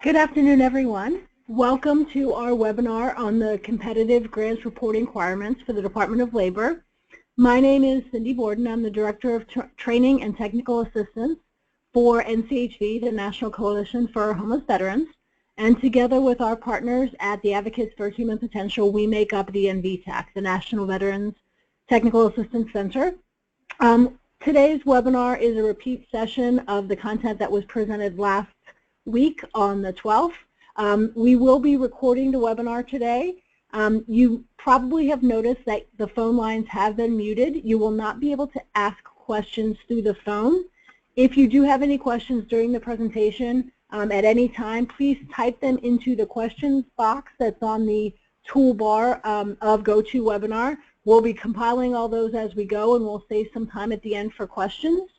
Good afternoon, everyone. Welcome to our webinar on the competitive grants reporting requirements for the Department of Labor. My name is Cindy Borden. I'm the Director of Training and Technical Assistance for NCHV, the National Coalition for Homeless Veterans. And together with our partners at the Advocates for Human Potential, we make up the NVTAC, the National Veterans Technical Assistance Center. Today's webinar is a repeat session of the content that was presented last week on the 12th. We will be recording the webinar today. You probably have noticed that the phone lines have been muted. You will not be able to ask questions through the phone. If you do have any questions during the presentation at any time, please type them into the questions box that's on the toolbar of GoToWebinar. We'll be compiling all those as we go, and we'll save some time at the end for questions.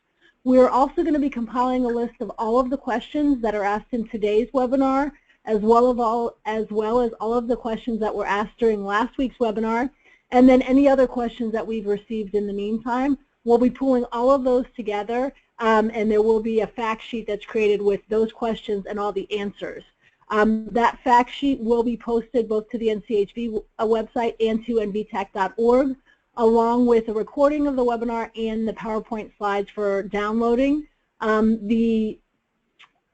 We're also going to be compiling a list of all of the questions that are asked in today's webinar, as well as all of the questions that were asked during last week's webinar, and then any other questions that we've received in the meantime. We'll be pulling all of those together, and there will be a fact sheet that's created with those questions and all the answers. That fact sheet will be posted both to the NCHV website and to nvtac.org. along with a recording of the webinar and the PowerPoint slides for downloading. The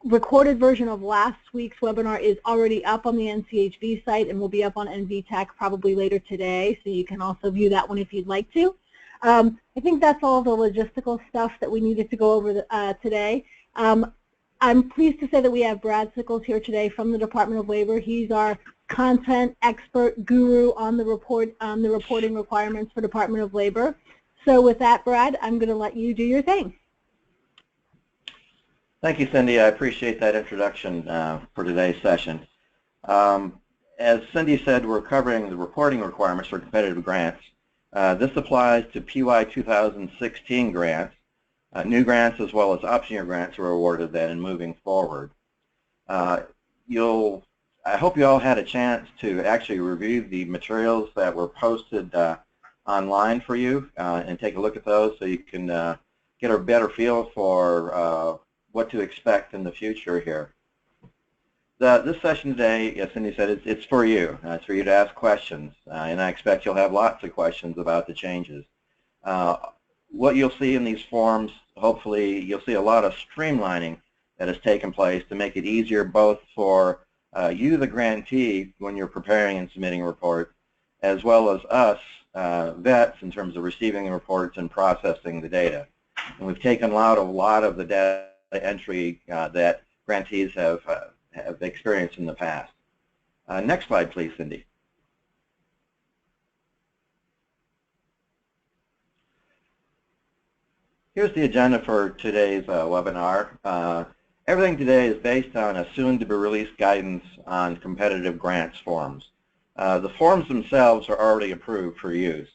recorded version of last week's webinar is already up on the NCHV site and will be up on NVTAC probably later today, so you can also view that one if you'd like to. I think that's all the logistical stuff that we needed to go over today. I'm pleased to say that we have Brad Sickles here today from the Department of Labor. He's our content expert guru on the reporting requirements for Department of Labor. So with that, Brad, I'm going to let you do your thing. Thank you, Cindy. I appreciate that introduction for today's session. As Cindy said, we're covering the reporting requirements for competitive grants. This applies to PY 2016 grants. New grants as well as option year grants were awarded then and moving forward. I hope you all had a chance to actually review the materials that were posted online for you and take a look at those so you can get a better feel for what to expect in the future here. This session today, as Cindy said, it's for you. It's for you to ask questions, and I expect you'll have lots of questions about the changes. What you'll see in these forms, hopefully you'll see a lot of streamlining that has taken place to make it easier both for you, the grantee, when you're preparing and submitting a report, as well as us, VETS, in terms of receiving the reports and processing the data. And we've taken out a lot of the data entry that grantees have experienced in the past. Next slide, please, Cindy. Here's the agenda for today's webinar. Everything today is based on a soon-to-be-released guidance on competitive grants forms. The forms themselves are already approved for use.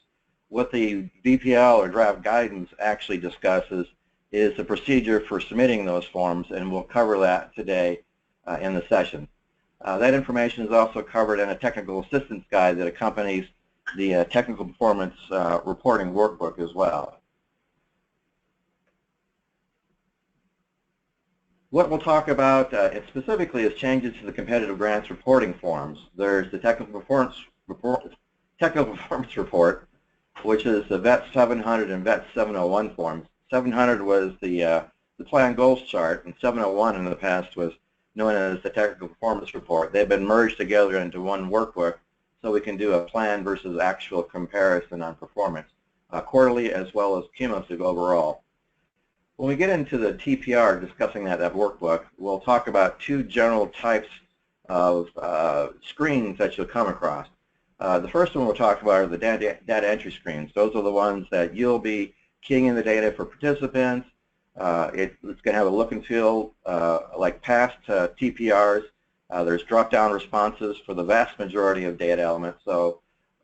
What the DPL or draft guidance actually discusses is the procedure for submitting those forms, and we'll cover that today in the session. That information is also covered in a technical assistance guide that accompanies the technical performance reporting workbook as well. What we'll talk about specifically is changes to the competitive grants reporting forms. There's the technical performance report, which is the VETS 700 and VETS 701 forms. 700 was the plan goals chart, and 701 in the past was known as the technical performance report. They've been merged together into one workbook so we can do a plan versus actual comparison on performance, quarterly as well as cumulative overall. When we get into the TPR, discussing that workbook, we'll talk about two general types of screens that you'll come across. The first one we'll talk about are the data entry screens. Those are the ones that you'll be keying in the data for participants. It's going to have a look and feel like past TPRs. There's drop-down responses for the vast majority of data elements. So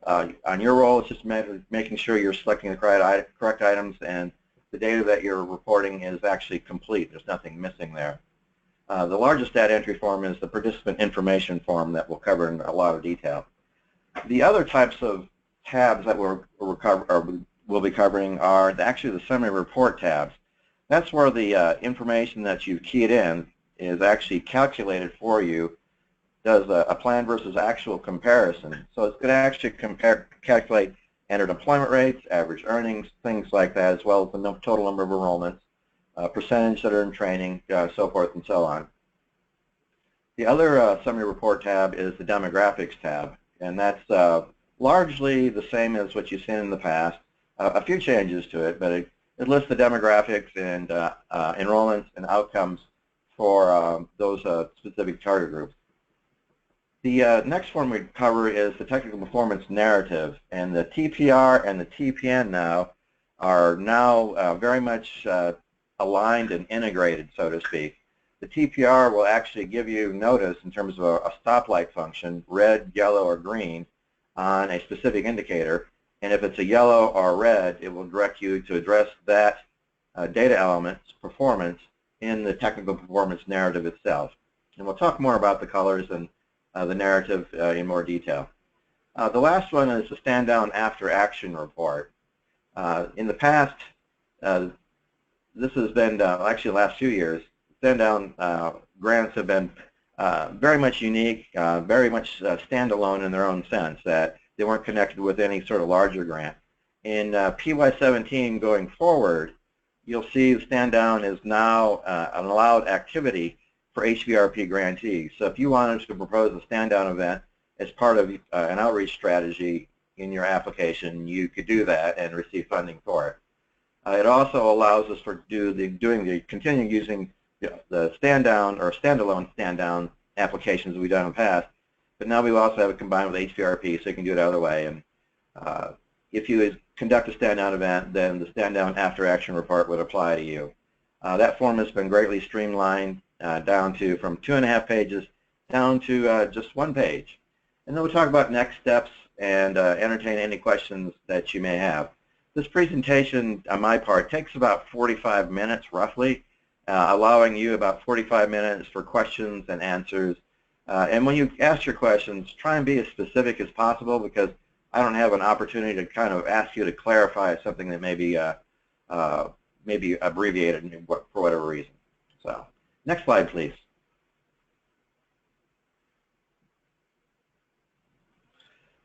on your role, it's just making sure you're selecting the correct items and the data that you're reporting is actually complete. There's nothing missing there. The largest data entry form is the participant information form that we'll cover in a lot of detail. The other types of tabs that we'll be covering are actually the summary report tabs. That's where the information that you've keyed in is actually calculated for you, does a plan versus actual comparison. So it's going to actually calculate entered employment rates, average earnings, things like that, as well as the total number of enrollments, percentage that are in training, so forth and so on. The other summary report tab is the demographics tab, and that's largely the same as what you've seen in the past. A few changes to it, but it lists the demographics and enrollments and outcomes for those specific target groups. The next form we cover is the technical performance narrative, and the TPR and the TPN now are very much aligned and integrated, so to speak. The TPR will actually give you notice in terms of a stoplight function, red, yellow, or green, on a specific indicator, and if it's a yellow or a red, it will direct you to address that data element's performance in the technical performance narrative itself. And we'll talk more about the colors and the narrative in more detail. The last one is the stand down after action report. In the past, this has been actually the last few years, stand down grants have been very much unique, very much standalone in their own sense, that they weren't connected with any sort of larger grant. In PY17 going forward, you'll see the stand down is now an allowed activity for HVRP grantees. So if you wanted to propose a stand down event as part of an outreach strategy in your application, you could do that and receive funding for it. It also allows us for continuing using the stand down or standalone stand down applications we've done in the past, but now we also have it combined with HVRP, so you can do it either way. And if you conduct a stand down event, then the stand down after action report would apply to you. That form has been greatly streamlined down to from 2.5 pages down to just 1 page. And then we'll talk about next steps and entertain any questions that you may have. This presentation on my part takes about 45 minutes roughly, allowing you about 45 minutes for questions and answers. And when you ask your questions, try and be as specific as possible, because I don't have an opportunity to kind of ask you to clarify something that may be abbreviated for whatever reason. So, next slide, please.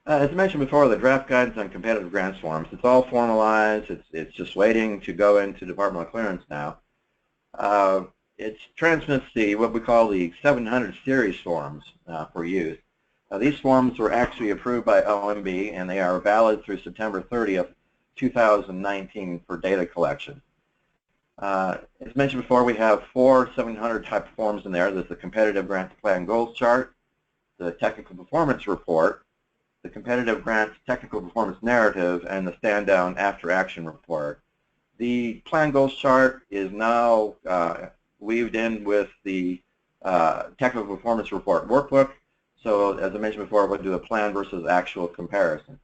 As I mentioned before, the draft guidance on competitive grants forms, it's all formalized. It's just waiting to go into departmental clearance now. It transmits what we call the 700 series forms for use. These forms were actually approved by OMB, and they are valid through September 30th, 2019 for data collection. As mentioned before, we have 4 700 type forms in there. There's the competitive grant plan goals chart, the technical performance report, the competitive grants technical performance narrative, and the stand down after action report. The plan goals chart is now weaved in with the technical performance report workbook. So as I mentioned before, we'll do a plan versus actual comparison.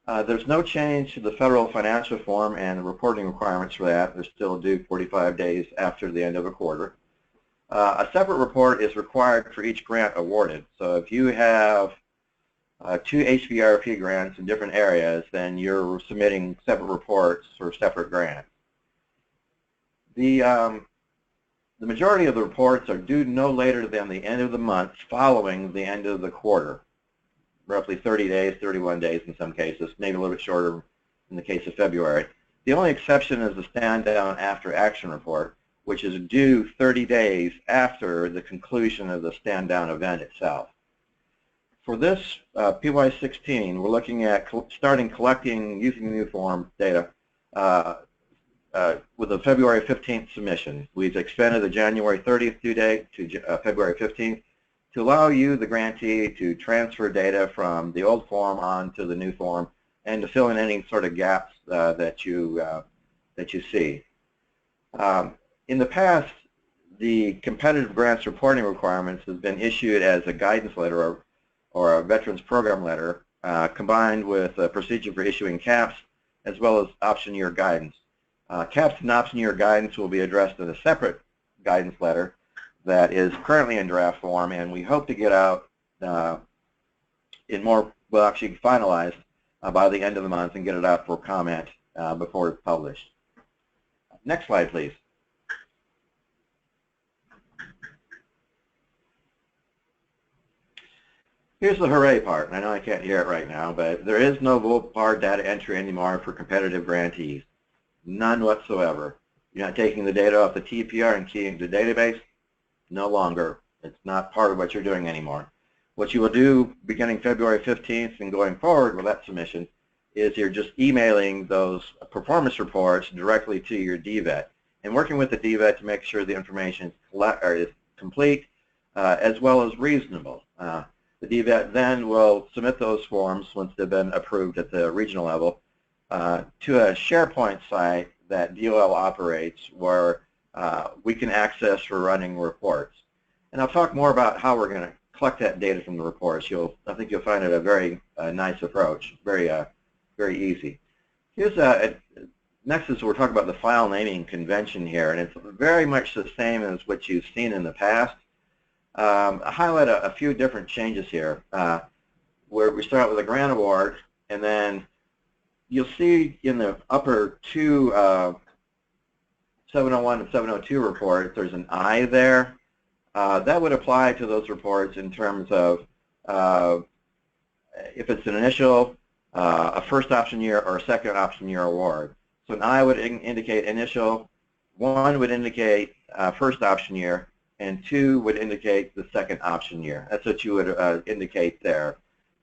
There's no change to the federal financial form and the reporting requirements for that. They're still due 45 days after the end of a quarter. A separate report is required for each grant awarded. So if you have 2 HVRP grants in different areas, then you're submitting separate reports for separate grants. The majority of the reports are due no later than the end of the month following the end of the quarter, roughly 30 days, 31 days in some cases, maybe a little bit shorter in the case of February. The only exception is the stand down after action report, which is due 30 days after the conclusion of the stand down event itself. For this PY16, we're looking at starting collecting using the new form data with a February 15th submission. We've extended the January 30th due date to February 15th to allow you, the grantee, to transfer data from the old form onto the new form and to fill in any sort of gaps that you see. In the past, the competitive grants reporting requirements have been issued as a guidance letter or a veterans program letter combined with a procedure for issuing caps as well as option year guidance. Caps and option year guidance will be addressed in a separate guidance letter that is currently in draft form, and we hope to get out actually finalized by the end of the month and get it out for comment before it's published. Next slide, please. Here's the hooray part. I know I can't hear it right now, but there is no VOPAR data entry anymore for competitive grantees. None whatsoever. You're not taking the data off the TPR and keying the database. No longer. It's not part of what you're doing anymore. What you will do beginning February 15th and going forward with that submission is you're just emailing those performance reports directly to your DVET and working with the DVET to make sure the information is complete as well as reasonable. The DVET then will submit those forms once they've been approved at the regional level to a SharePoint site that DOL operates where we can access for running reports. And I'll talk more about how we're going to collect that data from the reports. I think you'll find it a very nice approach, very easy. Here's next is we're talking about the file naming convention here, and it's very much the same as what you've seen in the past. I highlight a few different changes here, where we start with a grant award, and then you'll see in the upper two 701 and 702 reports, there's an I there. That would apply to those reports in terms of if it's an initial, a first option year, or a second option year award. So an I would indicate initial, 1 would indicate first option year, and 2 would indicate the second option year. That's what you would indicate there.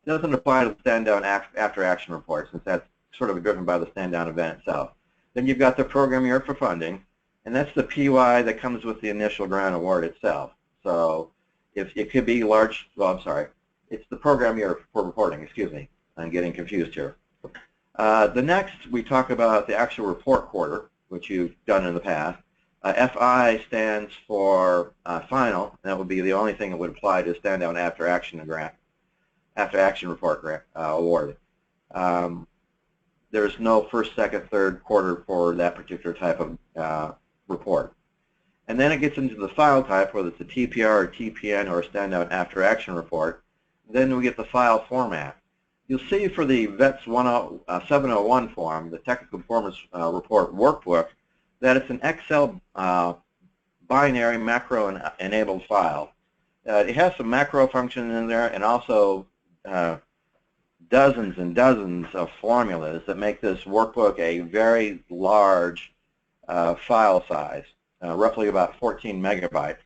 It doesn't apply to the stand-down after action report, since that's sort of driven by the stand-down event itself. Then you've got the program year for funding, and that's the PY that comes with the initial grant award itself. So if it could be large, well, I'm sorry, it's the program year for reporting, excuse me. I'm getting confused here. The next, we talk about the actual report quarter, which you've done in the past. FI stands for final, and that would be the only thing that would apply to stand down after action report grant award. There's no first, second, third quarter for that particular type of report. And then it gets into the file type, whether it's a TPR or TPN or a stand down after action report. Then we get the file format. You'll see for the VETS 701 form, the Technical Performance Report Workbook, that it's an Excel binary macro-enabled file. It has some macro functions in there and also dozens and dozens of formulas that make this workbook a very large file size, roughly about 14 megabytes.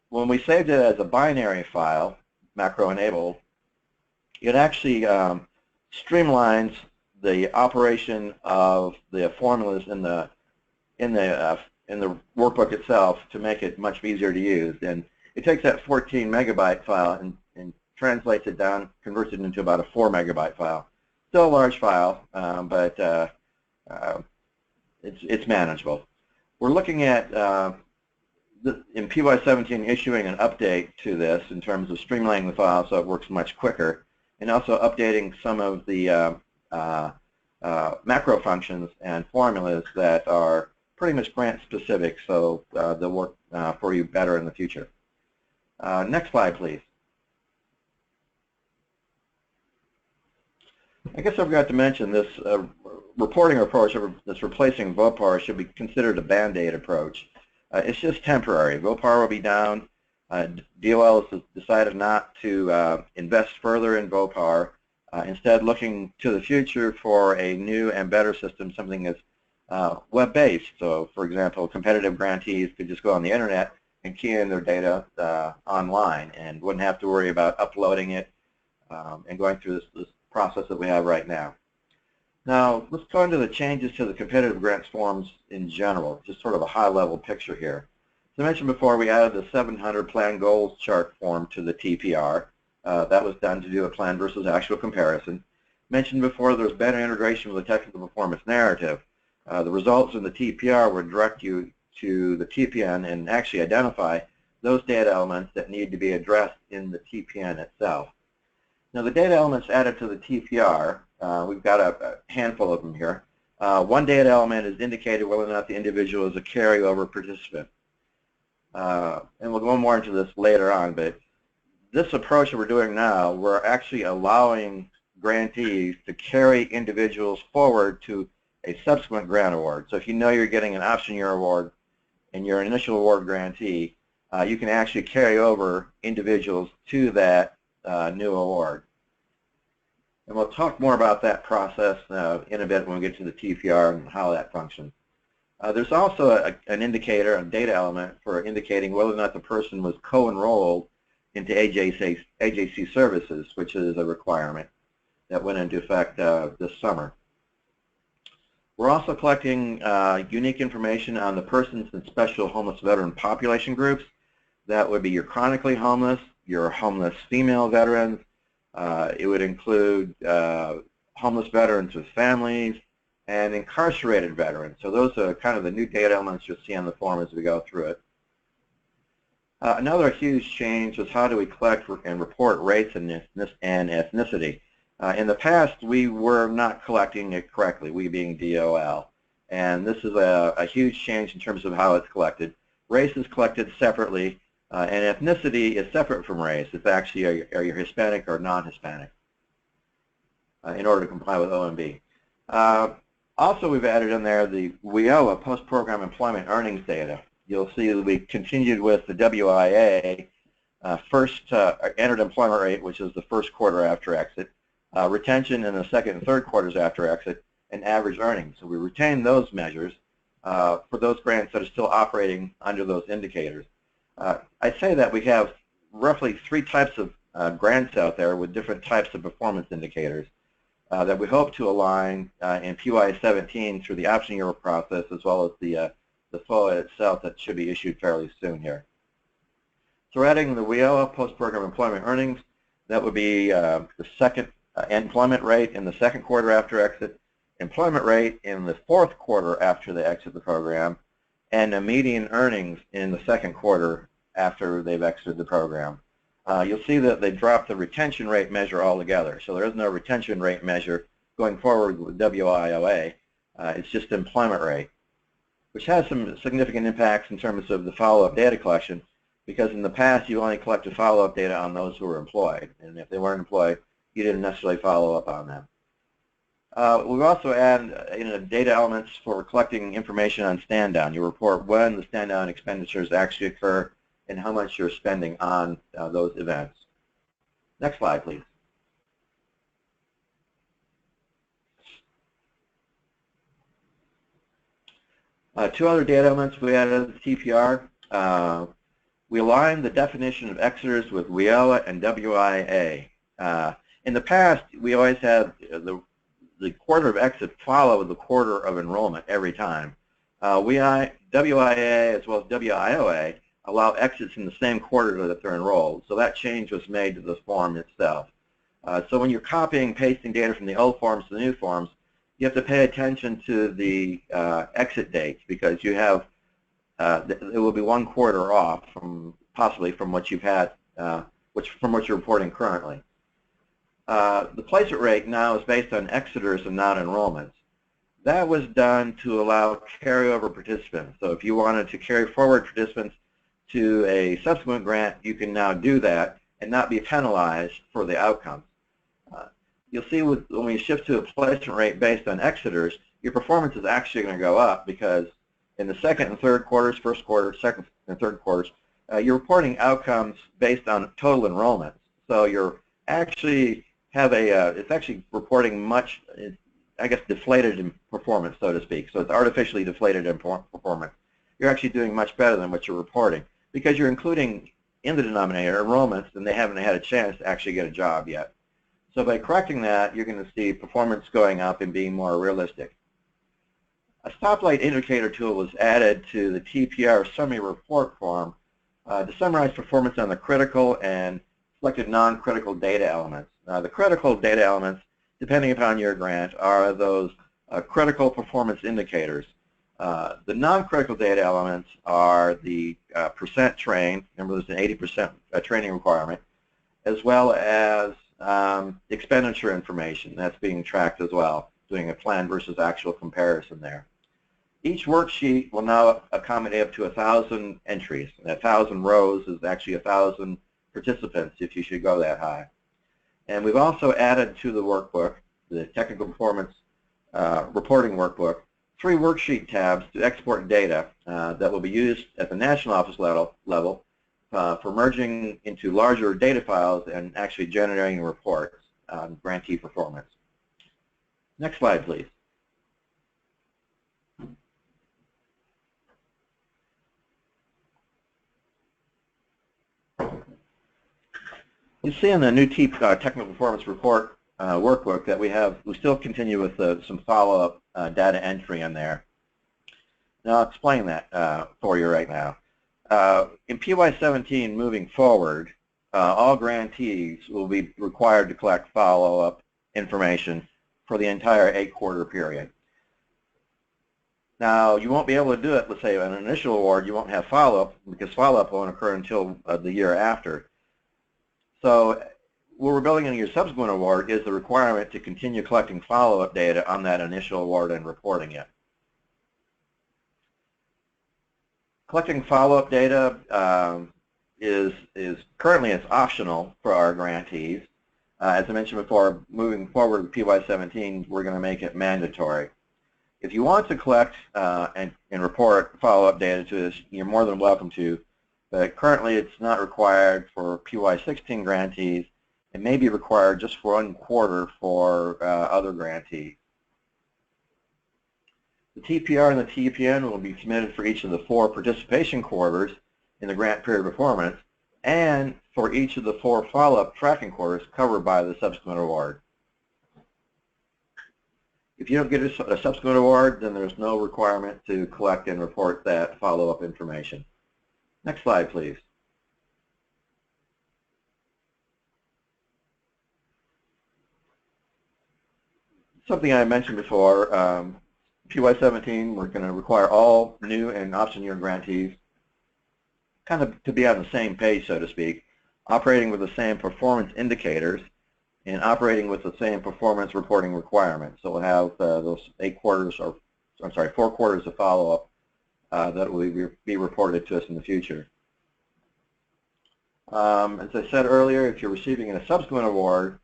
When we saved it as a binary file, macro-enabled, it actually streamlines the operation of the formulas in the workbook itself to make it much easier to use. And it takes that 14 megabyte file and translates it down, converts it into about a 4 megabyte file. Still a large file, but it's manageable. We're looking at in PY17 issuing an update to this in terms of streamlining the file so it works much quicker, and also updating some of the macro functions and formulas that are pretty much grant specific, so they'll work for you better in the future. Next slide, please. I guess I forgot to mention this reporting approach that's replacing VOPAR should be considered a Band-Aid approach. It's just temporary. VOPAR will be down. DOL has decided not to invest further in VOPAR, instead looking to the future for a new and better system, something that's web-based. So, for example, competitive grantees could just go on the internet and key in their data online and wouldn't have to worry about uploading it and going through this process that we have right now. Now, let's go into the changes to the competitive grants forms in general, just sort of a high-level picture here. As I mentioned before, we added the 700 plan goals chart form to the TPR. That was done to do a plan versus actual comparison. Mentioned before, there's better integration with the technical performance narrative. The results in the TPR would direct you to the TPN and actually identify those data elements that need to be addressed in the TPN itself. Now, the data elements added to the TPR, we've got a handful of them here. One data element is indicated whether or not the individual is a carryover participant. And we'll go more into this later on, but this approach that we're doing now, we're actually allowing grantees to carry individuals forward to a subsequent grant award. So if you know you're getting an option year award and you're an initial award grantee, you can actually carry over individuals to that new award. And we'll talk more about that process in a bit when we get to the TPR and how that functions. There's also an indicator, a data element for indicating whether or not the person was co-enrolled into AJC services, which is a requirement that went into effect this summer. We're also collecting unique information on the persons in special homeless veteran population groups. That would be your chronically homeless, your homeless female veterans. It would include homeless veterans with families, and incarcerated veterans. So those are kind of the new data elements you'll see on the form as we go through it. Another huge change was how do we collect and report race and ethnicity. In the past, we were not collecting it correctly, we being DOL. And this is a huge change in terms of how it's collected. Race is collected separately, and ethnicity is separate from race. It's actually are you Hispanic or non-Hispanic in order to comply with OMB. Also, we've added in there the WIOA post-program employment earnings data. You'll see that we continued with the WIA first entered employment rate, which is the first quarter after exit, retention in the second and third quarters after exit, and average earnings. So we retain those measures for those grants that are still operating under those indicators. I say that we have roughly 3 types of grants out there with different types of performance indicators that we hope to align in PY17 through the option year process, as well as the FOA itself that should be issued fairly soon here. So we're adding the WIOA post-program employment earnings. That would be the second employment rate in the second quarter after exit, employment rate in the fourth quarter after they exit the program, and a median earnings in the second quarter after they've exited the program. You'll see that they dropped the retention rate measure altogether. So there is no retention rate measure going forward with WIOA. It's just employment rate, which has some significant impacts in terms of the follow-up data collection, because in the past you only collected follow-up data on those who were employed. And if they weren't employed, you didn't necessarily follow up on them. We've also added data elements for collecting information on stand-down. You report when the stand-down expenditures actually occur and how much you're spending on those events. Next slide, please. Two other data elements we added to the TPR. We aligned the definition of exiters with WIOA and WIA. In the past, we always had the quarter of exit follow the quarter of enrollment every time. WIA as well as WIOA allow exits in the same quarter that they're enrolled. So that change was made to the form itself. So when you're copying and pasting data from the old forms to the new forms, you have to pay attention to the exit dates, because you have it will be 1 quarter off from possibly from what you've had, from what you're reporting currently. The placement rate now is based on exiters and not enrollments. That was done to allow carryover participants. So if you wanted to carry forward participants to a subsequent grant, you can now do that and not be penalized for the outcomes. You'll see when we shift to a placement rate based on exiters, your performance is actually going to go up, because in the second and third quarters, first quarter, second and third quarters, you're reporting outcomes based on total enrollments. So you're actually it's actually reporting much, I guess, deflated in performance, so to speak. So it's artificially deflated in performance. You're actually doing much better than what you're reporting, because you're including in the denominator enrollments and they haven't had a chance to actually get a job yet. So by correcting that, you're going to see performance going up and being more realistic. A stoplight indicator tool was added to the TPR Summary Report form to summarize performance on the critical and selected non-critical data elements. The critical data elements, depending upon your grant, are those critical performance indicators. The non-critical data elements are the percent trained. Remember, there's an 80% training requirement, as well as expenditure information. That's being tracked as well, doing a plan versus actual comparison there. Each worksheet will now accommodate up to 1,000 entries. 1,000 rows is actually 1,000 participants if you should go that high. And we've also added to the workbook, the technical performance reporting workbook, 3 worksheet tabs to export data that will be used at the national office level for merging into larger data files and actually generating reports on grantee performance. Next slide, please. You see in the new technical performance report workbook that we still continue with some follow-up data entry in there. Now I'll explain that for you right now. In PY17 moving forward, all grantees will be required to collect follow-up information for the entire 8-quarter period. Now you won't be able to do it, let's say on an initial award you won't have follow-up because follow-up won't occur until the year after. So what we're building into your subsequent award is the requirement to continue collecting follow-up data on that initial award and reporting it. Collecting follow-up data is currently it's optional for our grantees. As I mentioned before, moving forward with PY17, we're going to make it mandatory. If you want to collect and report follow-up data to us, you're more than welcome to. But currently, it's not required for PY16 grantees. It may be required just for 1 quarter for other grantees. The TPR and the TPN will be submitted for each of the 4 participation quarters in the grant period performance and for each of the 4 follow-up tracking quarters covered by the subsequent award. If you don't get a subsequent award, then there's no requirement to collect and report that follow-up information. Next slide, please. Something I mentioned before, PY17, we're going to require all new and option year grantees kind of to be on the same page, so to speak, operating with the same performance indicators and operating with the same performance reporting requirements. So we'll have those 4 quarters of follow-up that will be reported to us in the future. As I said earlier, if you're receiving a subsequent award,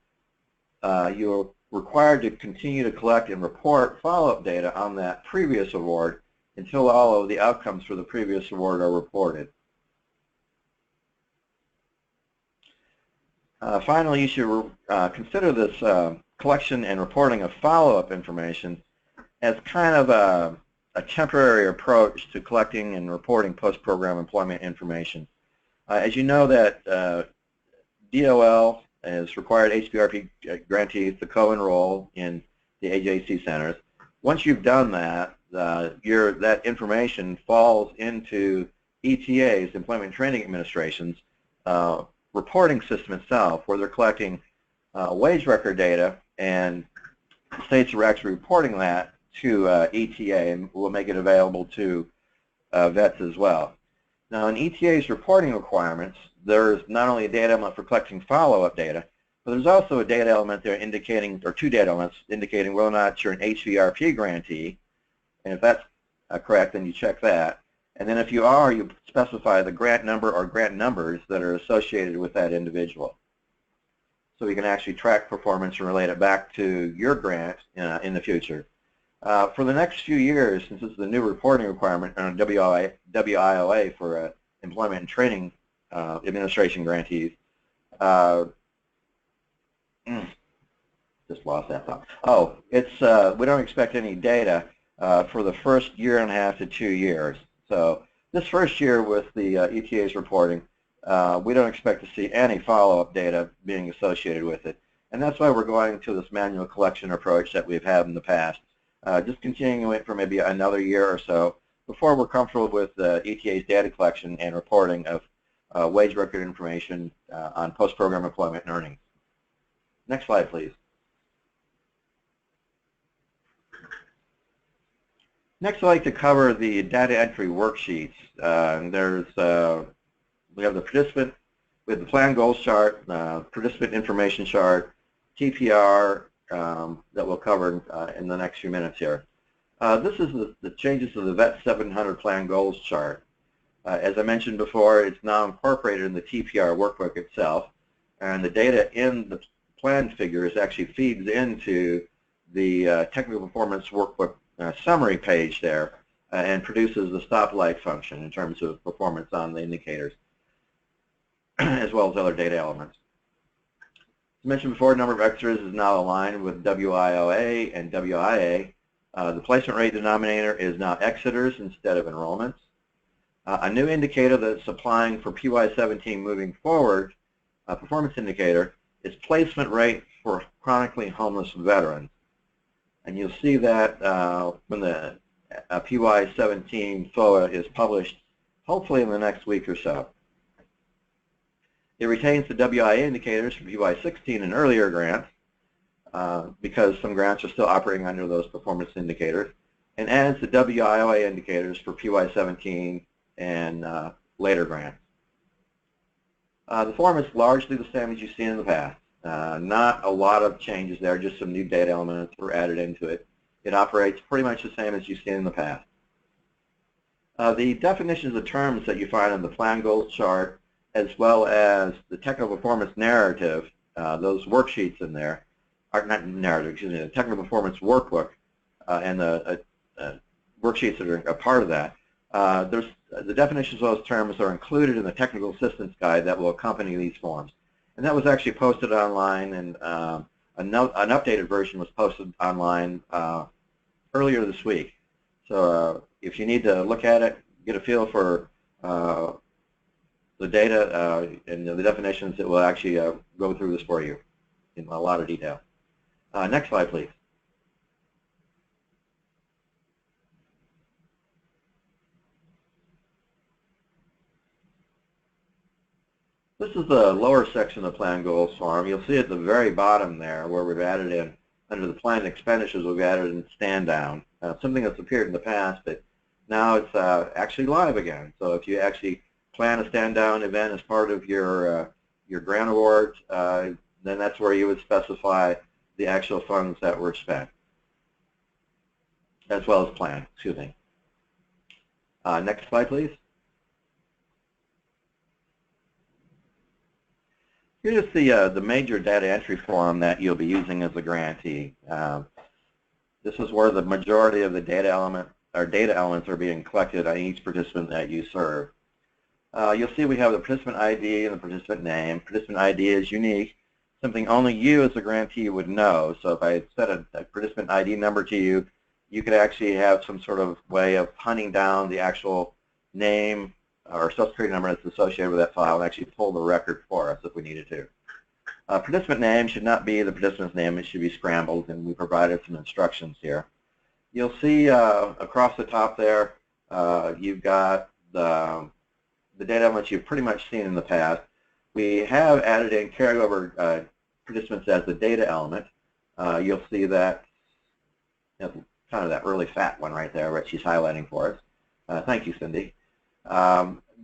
you're required to continue to collect and report follow-up data on that previous award until all of the outcomes for the previous award are reported. Finally, you should consider this collection and reporting of follow-up information as kind of a temporary approach to collecting and reporting post-program employment information. As you know that DOL has required HVRP grantees to co-enroll in the AJC centers. Once you've done that, that information falls into ETA's, Employment Training Administration's, reporting system itself, where they're collecting wage record data, and states are actually reporting that to ETA, and we'll make it available to VETS as well. Now, in ETA's reporting requirements, there's not only a data element for collecting follow-up data, but there's also a data element there indicating, or 2 data elements indicating whether or not you're an HVRP grantee, and if that's correct, then you check that. And then if you are, you specify the grant number or grant numbers that are associated with that individual. So you can actually track performance and relate it back to your grant in the future. For the next few years, since this is the new reporting requirement on WIOA for Employment and Training Administration grantees, just lost that thought. Oh, we don't expect any data for the first 1.5 to 2 years. So this first year with the ETA's reporting, we don't expect to see any follow-up data being associated with it. And that's why we're going to this manual collection approach that we've had in the past. Just continuing it for maybe another year or so before we're comfortable with ETA's data collection and reporting of wage record information on post-program employment and earnings. Next slide, please. Next, I'd like to cover the data entry worksheets. We have the participant, we have the plan goals chart, participant information chart, TPR that we'll cover in the next few minutes here. This is the changes to the VETS 700 plan goals chart. As I mentioned before, it's now incorporated in the TPR workbook itself, and the data in the plan figures actually feeds into the technical performance workbook summary page there and produces the stoplight function in terms of performance on the indicators. as well as other data elements. As mentioned before, the number of extras is now aligned with WIOA and WIA. The placement rate denominator is now exiters instead of enrollments. A new indicator that's applying for PY17 moving forward, a performance indicator, is placement rate for chronically homeless veterans. And you'll see that when the PY17 FOA is published, hopefully in the next week or so. It retains the WIA indicators for PY16 and earlier grants because some grants are still operating under those performance indicators, and adds the WIOA indicators for PY17 and later grants. The form is largely the same as you've seen in the past. Not a lot of changes there, just some new data elements were added into it. It operates pretty much the same as you've seen in the past. The definitions of terms that you find in the plan goals chart, as well as the technical performance narrative, those worksheets in there, are not narrative, excuse me, the technical performance workbook and the worksheets that are a part of that. The definitions of those terms are included in the technical assistance guide that will accompany these forms. And that was actually posted online, and an updated version was posted online earlier this week. So if you need to look at it, get a feel for the data and the definitions, it will actually go through this for you in a lot of detail. Next slide, please. This is the lower section of the plan goals form. You'll see at the very bottom there where we've added in, under the planned expenditures, we've added in stand down, something that's appeared in the past, but now it's actually live again. So if you actually plan a stand down event as part of your grant award, then that's where you would specify the actual funds that were spent, as well as planned. Excuse me. Next slide, please. Here's the major data entry form that you'll be using as a grantee. This is where the majority of the data elements are being collected on each participant that you serve. You'll see we have the participant ID and the participant name. Participant ID is unique, something only you as a grantee would know. So if I set a participant ID number to you, you could actually have some sort of way of hunting down the actual name or social security number that's associated with that file and actually pull the record for us if we needed to. Participant name should not be the participant's name. It should be scrambled, and we provided some instructions here. You'll see across the top there, you've got the data elements you've pretty much seen in the past. We have added in carryover participants as the data element. You'll see that, kind of that really fat one right there, which she's highlighting for us. Thank you, Cindy.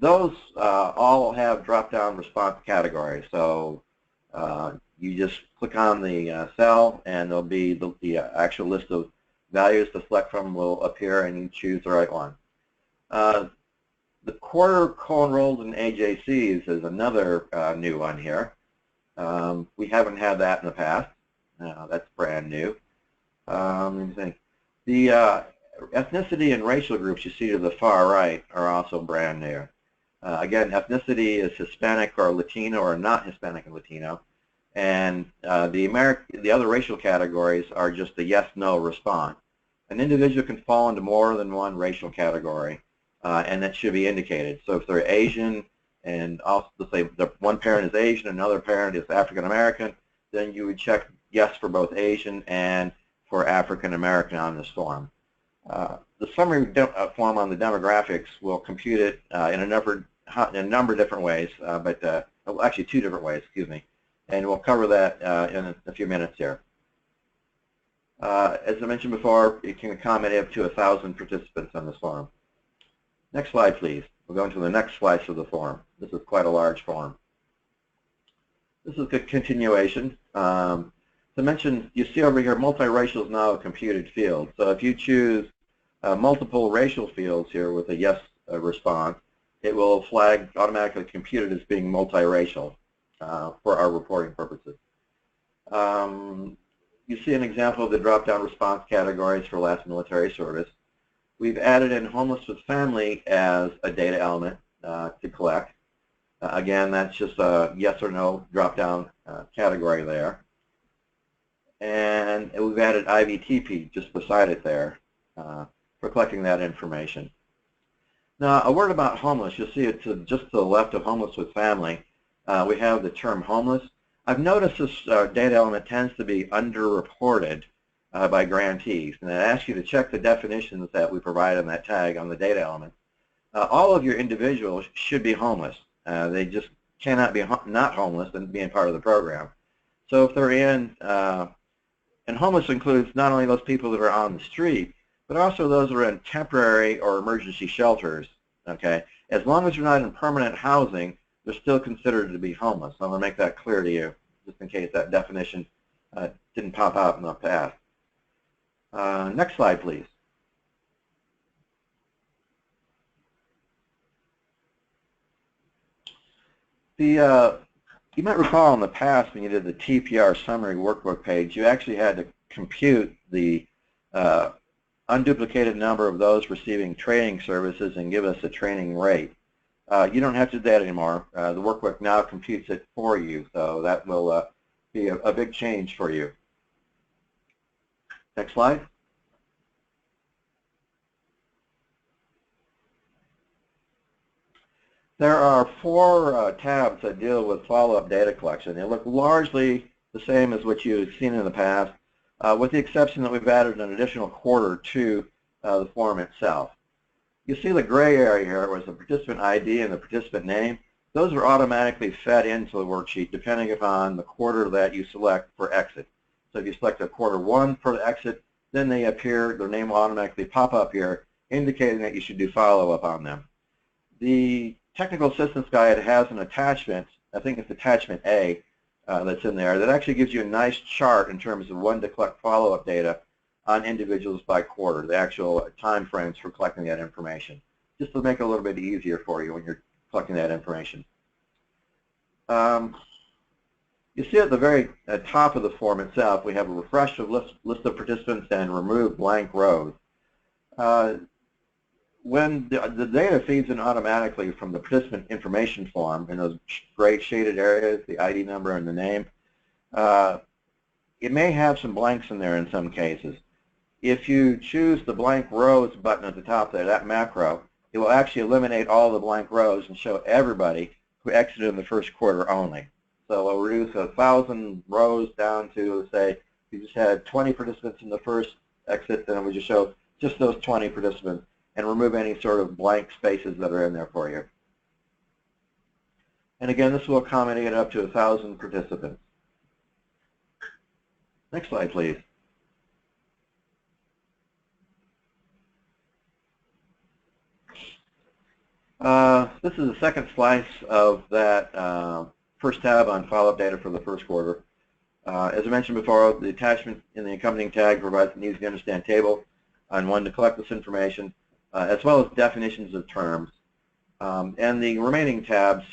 Those all have drop-down response categories. So you just click on the cell, and there'll be the actual list of values to select from will appear, and you choose the right one. The quarter co-enrolled in AJCs is another new one here. We haven't had that in the past. That's brand new. Let me think. The ethnicity and racial groups you see to the far right are also brand new. Again, ethnicity is Hispanic or Latino or not Hispanic and Latino. And the other racial categories are just the yes-no response. An individual can fall into more than one racial category, and that should be indicated. So if they're Asian, and also let's say one parent is Asian, another parent is African American, then you would check yes for both Asian and for African American on this form. The summary form on the demographics will compute it in a number of different ways, but actually 2 different ways, excuse me, and we'll cover that in a few minutes here. As I mentioned before, you can accommodate up to 1,000 participants on this form. Next slide, please. We'll go into the next slice of the form. This is quite a large form. This is a continuation. To mention, you see over here, multiracial is now a computed field. So if you choose multiple racial fields here with a yes response, it will flag automatically computed as being multiracial for our reporting purposes. You see an example of the drop-down response categories for last military service. We've added in homeless with family as a data element to collect. Again, that's just a yes or no drop-down category there. And we've added IVTP just beside it there for collecting that information. Now, a word about homeless. You'll see it just to the left of homeless with family. We have the term homeless. I've noticed this data element tends to be underreported by grantees, and it asks you to check the definitions that we provide on that tag on the data element. All of your individuals should be homeless. They just cannot be not homeless and being part of the program. So if they're in, and homeless includes not only those people that are on the street, but also those that are in temporary or emergency shelters. Okay, as long as you're not in permanent housing, they're still considered to be homeless. So I'm going to make that clear to you, just in case that definition didn't pop out in the past. Next slide, please. You might recall in the past when you did the TPR Summary Workbook page, you actually had to compute the unduplicated number of those receiving training services and give us a training rate. You don't have to do that anymore. The workbook now computes it for you, so that will be a big change for you. Next slide. There are 4 tabs that deal with follow-up data collection. They look largely the same as what you've seen in the past, with the exception that we've added an additional quarter to the form itself. You see the gray area here was the participant ID and the participant name. Those are automatically fed into the worksheet depending upon the quarter that you select for exit. So if you select a quarter 1 for the exit, then they appear, their name will automatically pop up here, indicating that you should do follow-up on them. The Technical Assistance Guide has an attachment, I think it's attachment A, that's in there, that actually gives you a nice chart in terms of when to collect follow-up data on individuals by quarter, the actual time frames for collecting that information, just to make it a little bit easier for you when you're collecting that information. You see at the very top of the form itself, we have a refresh of list of participants and remove blank rows. When the data feeds in automatically from the participant information form in those gray shaded areas, the ID number and the name, it may have some blanks in there in some cases. If you choose the blank rows button at the top there, that macro, it will actually eliminate all the blank rows and show everybody who exited in the first quarter only. So we'll reduce 1,000 rows down to, say, you just had 20 participants in the first exit, then we just show just those 20 participants and remove any sort of blank spaces that are in there for you. And again, this will accommodate up to 1,000 participants. Next slide, please. This is the second slice of that first tab on follow-up data for the first quarter. As I mentioned before, the attachment in the accompanying tag provides an easy-to-understand table on when to collect this information, as well as definitions of terms. And the remaining tabs,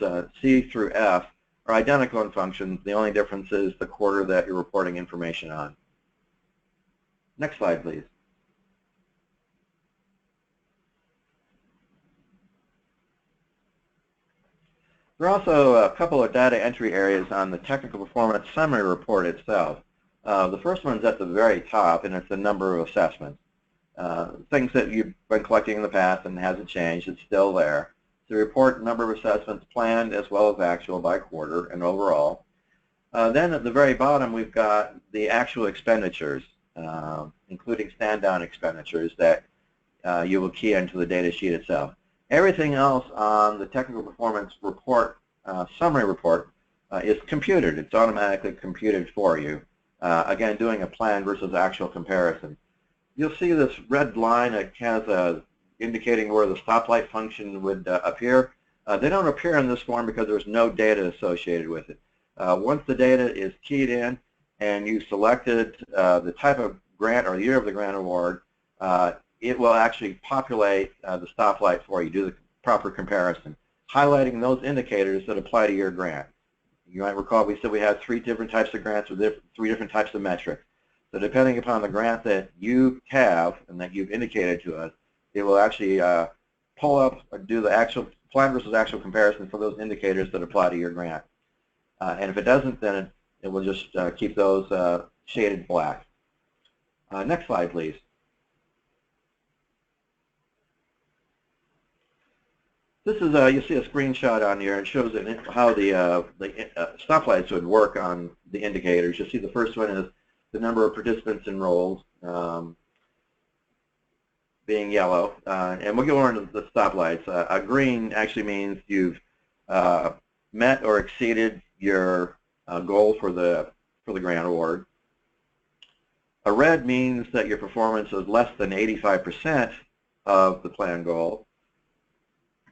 C through F, are identical in function. The only difference is the quarter that you're reporting information on. Next slide, please. There are also a couple of data entry areas on the Technical Performance Summary Report itself. The first one's at the very top, and it's the number of assessments. Things that you've been collecting in the past and hasn't changed, it's still there. The report number of assessments planned as well as actual by quarter and overall. Then at the very bottom, we've got the actual expenditures, including stand-down expenditures that you will key into the data sheet itself. Everything else on the Technical Performance Report, Summary Report, is computed. It's automatically computed for you. Again, doing a plan versus actual comparison. You'll see this red line that has indicating where the stoplight function would appear. They don't appear in this form because there's no data associated with it. Once the data is keyed in and you selected the type of grant or the year of the grant award, it will actually populate the stoplight for you, do the proper comparison, highlighting those indicators that apply to your grant. You might recall we said we have 3 different types of grants with 3 different types of metrics. So depending upon the grant that you have and that you've indicated to us, it will actually pull up or do the actual plan versus actual comparison for those indicators that apply to your grant. And if it doesn't, then it will just keep those shaded black. Next slide, please. This is you see a screenshot on here. It shows how the stoplights would work on the indicators. You see the first one is the number of participants enrolled, being yellow, and we'll go into the stoplights. A green actually means you've met or exceeded your goal for the grant award. A red means that your performance is less than 85% of the plan goal.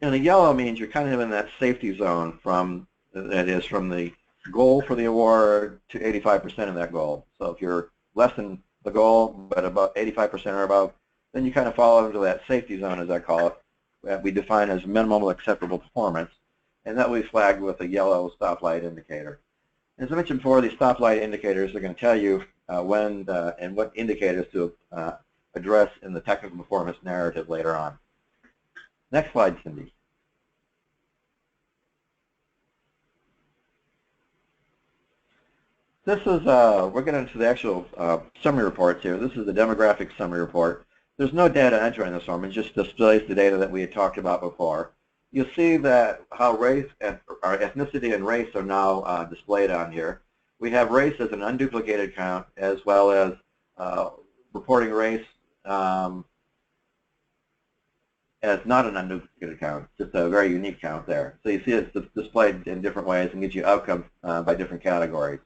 And a yellow means you're kind of in that safety zone from the goal for the award to 85% of that goal. So if you're less than the goal but about 85% or above, then you kind of fall into that safety zone, as I call it, that we define as minimum acceptable performance, and that we flagged with a yellow stoplight indicator. As I mentioned before, these stoplight indicators are going to tell you when and what indicators to address in the technical performance narrative later on. Next slide, Cindy. This is, we're getting into the actual summary reports here. This is the demographic summary report. There's no data entry in this form. It just displays the data that we had talked about before. You'll see that how race and or ethnicity and race are now displayed on here. We have race as an unduplicated count, as well as reporting race as not an unduplicated count, just a very unique count there. So you see it's displayed in different ways and gives you outcomes by different categories.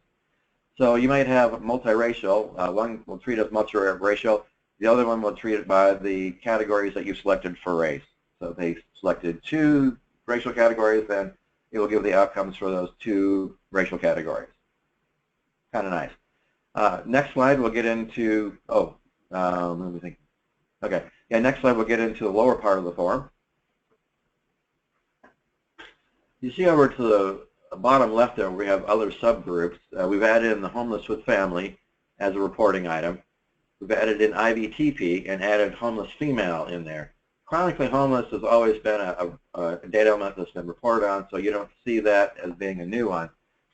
So you might have multiracial. One will treat it as multiracial. The other one will treat it by the categories that you selected for race. So if they selected 2 racial categories, then it will give the outcomes for those 2 racial categories. Kind of nice. Next slide, we'll get into, let me think. Okay, yeah, next slide, we'll get into the lower part of the form. You see over to the bottom left there, we have other subgroups. We've added in the homeless with family as a reporting item. We've added in IVTP and added homeless female in there. Chronically homeless has always been a data element that's been reported on, so you don't see that as being a new one.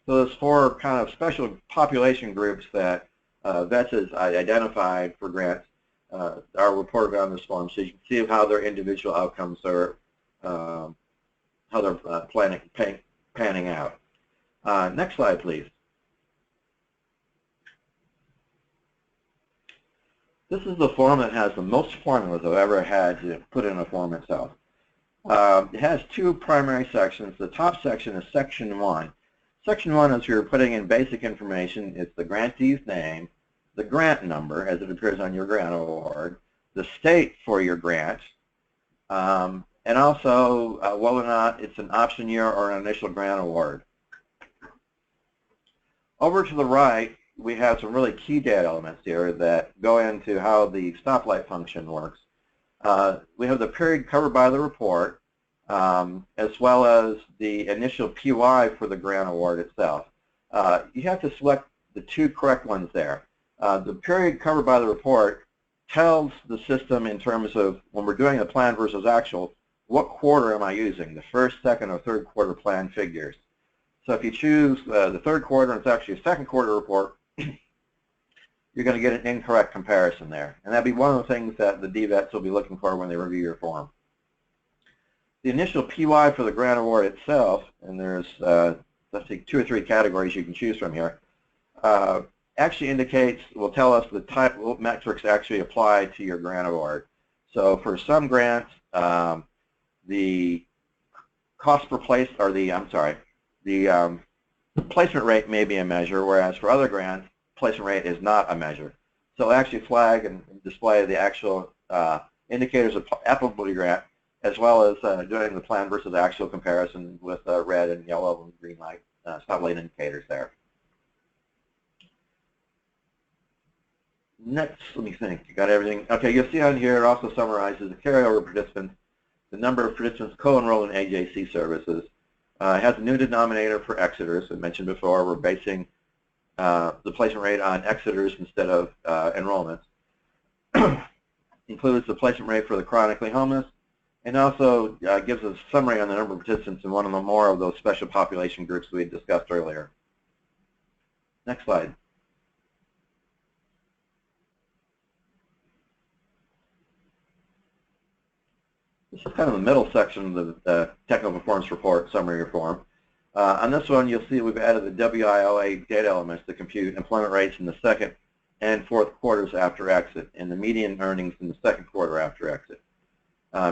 So there's 4 kind of special population groups that VETS has identified for grants are reported on this form, so you can see how their individual outcomes are, how they're panning out. Next slide, please. This is the form that has the most formulas I've ever had to put in a form itself. It has 2 primary sections. The top section is Section 1. Section 1 is you're putting in basic information. It's the grantee's name, the grant number as it appears on your grant award, the state for your grant, and also whether or not it's an option year or an initial grant award. Over to the right, we have some really key data elements here that go into how the stoplight function works. We have the period covered by the report, as well as the initial PY for the grant award itself. You have to select the 2 correct ones there. The period covered by the report tells the system in terms of when we're doing the plan versus actual, what quarter am I using, the first, second, or third quarter plan figures. So if you choose the third quarter and it's actually a second quarter report, you're going to get an incorrect comparison there. And that'd be one of the things that the DVETS will be looking for when they review your form. The initial PY for the grant award itself, and there's, let's see, 2 or 3 categories you can choose from here, actually indicates, will tell us the type of metrics actually apply to your grant award. So for some grants, the cost per place, or the placement rate may be a measure, whereas for other grants, placement rate is not a measure. So it'll actually flag and display the actual indicators of applicability grant, as well as doing the plan versus actual comparison with red and yellow and green light stoplight indicators there. Next, let me think. You got everything? Okay, you'll see on here it also summarizes the carryover participants, the number of participants co-enrolled in AJC services. It has a new denominator for exiters. I mentioned before, we're basing the placement rate on exiters instead of enrollments. Includes the placement rate for the chronically homeless and also gives us a summary on the number of participants in one or more of those special population groups we had discussed earlier. Next slide. This is kind of the middle section of the Technical Performance Report Summary Report. On this one, you'll see we've added the WIOA data elements to compute employment rates in the second and fourth quarters after exit, and the median earnings in the second quarter after exit.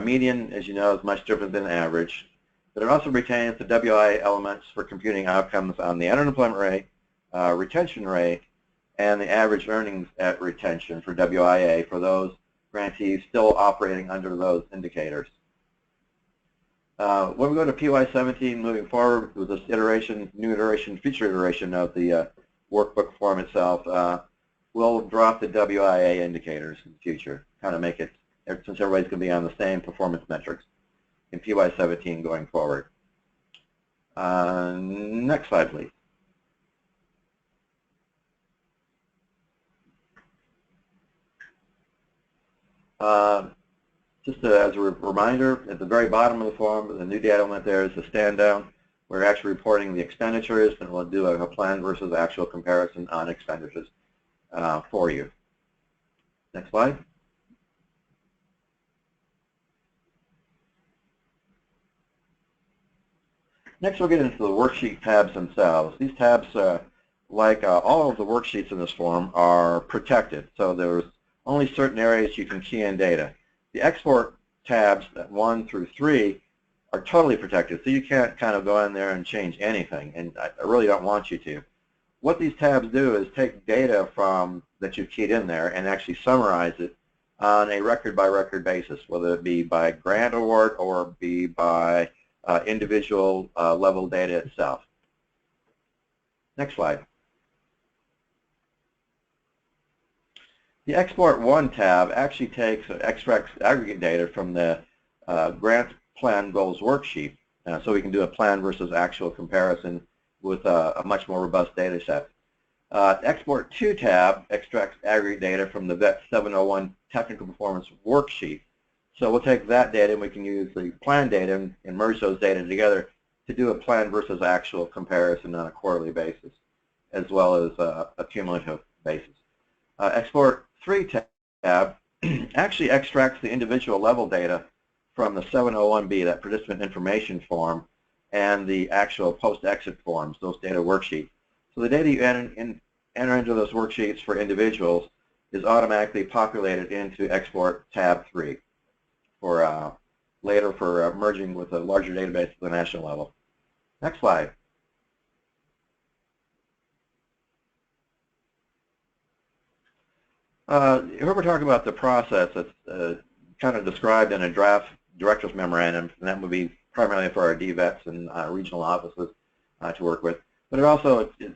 Median, as you know, is much different than average, but it also retains the WIA elements for computing outcomes on the entered employment rate, retention rate, and the average earnings at retention for WIA for those grantees still operating under those indicators. When we go to PY17 moving forward with this iteration, new iteration, future iteration of the workbook form itself, we'll drop the WIA indicators in the future, kind of make it, since everybody's going to be on the same performance metrics in PY17 going forward. Next slide, please. Just as a reminder, at the very bottom of the form, the new data element there is the stand down. We're actually reporting the expenditures, and we'll do a plan versus actual comparison on expenditures for you. Next slide. Next, we'll get into the worksheet tabs themselves. These tabs, like all of the worksheets in this form, are protected. So there's only certain areas you can key in data. The export tabs, 1 through 3, are totally protected, so you can't kind of go in there and change anything, and I really don't want you to. What these tabs do is take data from that you've keyed in there and actually summarize it on a record-by-record basis, whether it be by grant award or be by individual level data itself. Next slide. The Export 1 tab actually extracts aggregate data from the Grant Plan Goals worksheet, so we can do a plan versus actual comparison with a much more robust data set. Export 2 tab extracts aggregate data from the VETS 701 Technical Performance worksheet. So we'll take that data and we can use the plan data and merge those data together to do a plan versus actual comparison on a quarterly basis, as well as a cumulative basis. Export 3 tab actually extracts the individual level data from the 701B, that participant information form, and the actual post-exit forms, those data worksheets. So the data you enter into those worksheets for individuals is automatically populated into Export tab 3 for later for merging with a larger database at the national level. Next slide. Here we're talking about the process that's kind of described in a draft director's memorandum, and that would be primarily for our DVETs and regional offices to work with. But it also is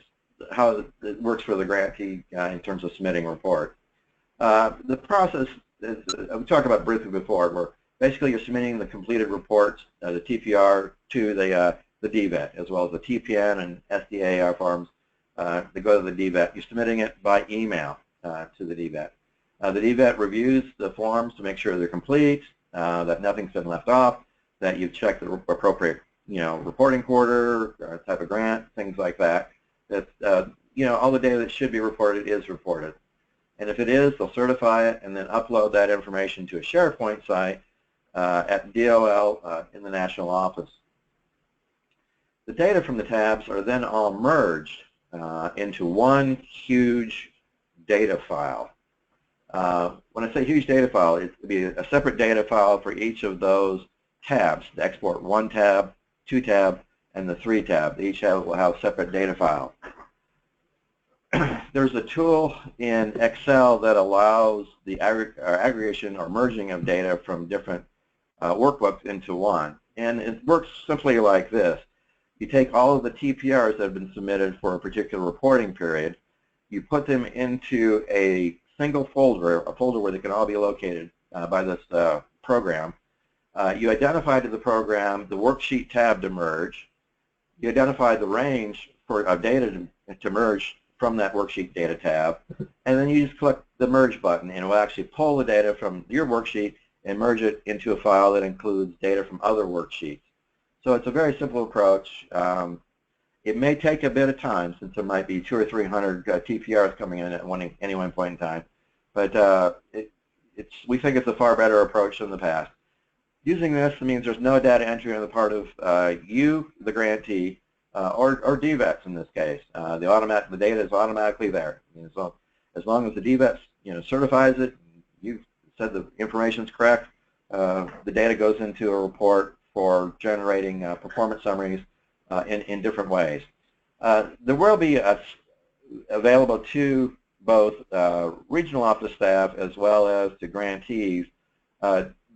how it works for the grantee in terms of submitting a report. The process is, we talked about briefly before, where basically you're submitting the completed reports, the TPR, to the DVET, as well as the TPN and SDAAR forms that go to the DVET. You're submitting it by email to the DVET. The DVET reviews the forms to make sure they're complete, that nothing's been left off, that you've checked the appropriate, reporting quarter, type of grant, things like that. That all the data that should be reported is reported, and if it is, they'll certify it and then upload that information to a SharePoint site at DOL in the national office. The data from the tabs are then all merged into one huge data file. When I say huge data file, it would be a separate data file for each of those tabs, the Export 1 tab, 2 tab, and the 3 tab. They each will have separate data file. There's a tool in Excel that allows the aggregation or merging of data from different workbooks into one. And it works simply like this. You take all of the TPRs that have been submitted for a particular reporting period, you put them into a single folder, a folder where they can all be located by this program. You identify to the program the worksheet tab to merge. You identify the range of data to merge from that worksheet data tab, and then you just click the merge button, and it will actually pull the data from your worksheet and merge it into a file that includes data from other worksheets. So it's a very simple approach. It may take a bit of time since there might be 200 or 300 TPRs coming in at any one point in time, but we think it's a far better approach than the past. Using this means there's no data entry on the part of you, the grantee, or DVETS in this case. The data is automatically there. So as long as the DVETS certifies it, you've said the information is correct, the data goes into a report for generating performance summaries in different ways. There will be available to both regional office staff as well as to grantees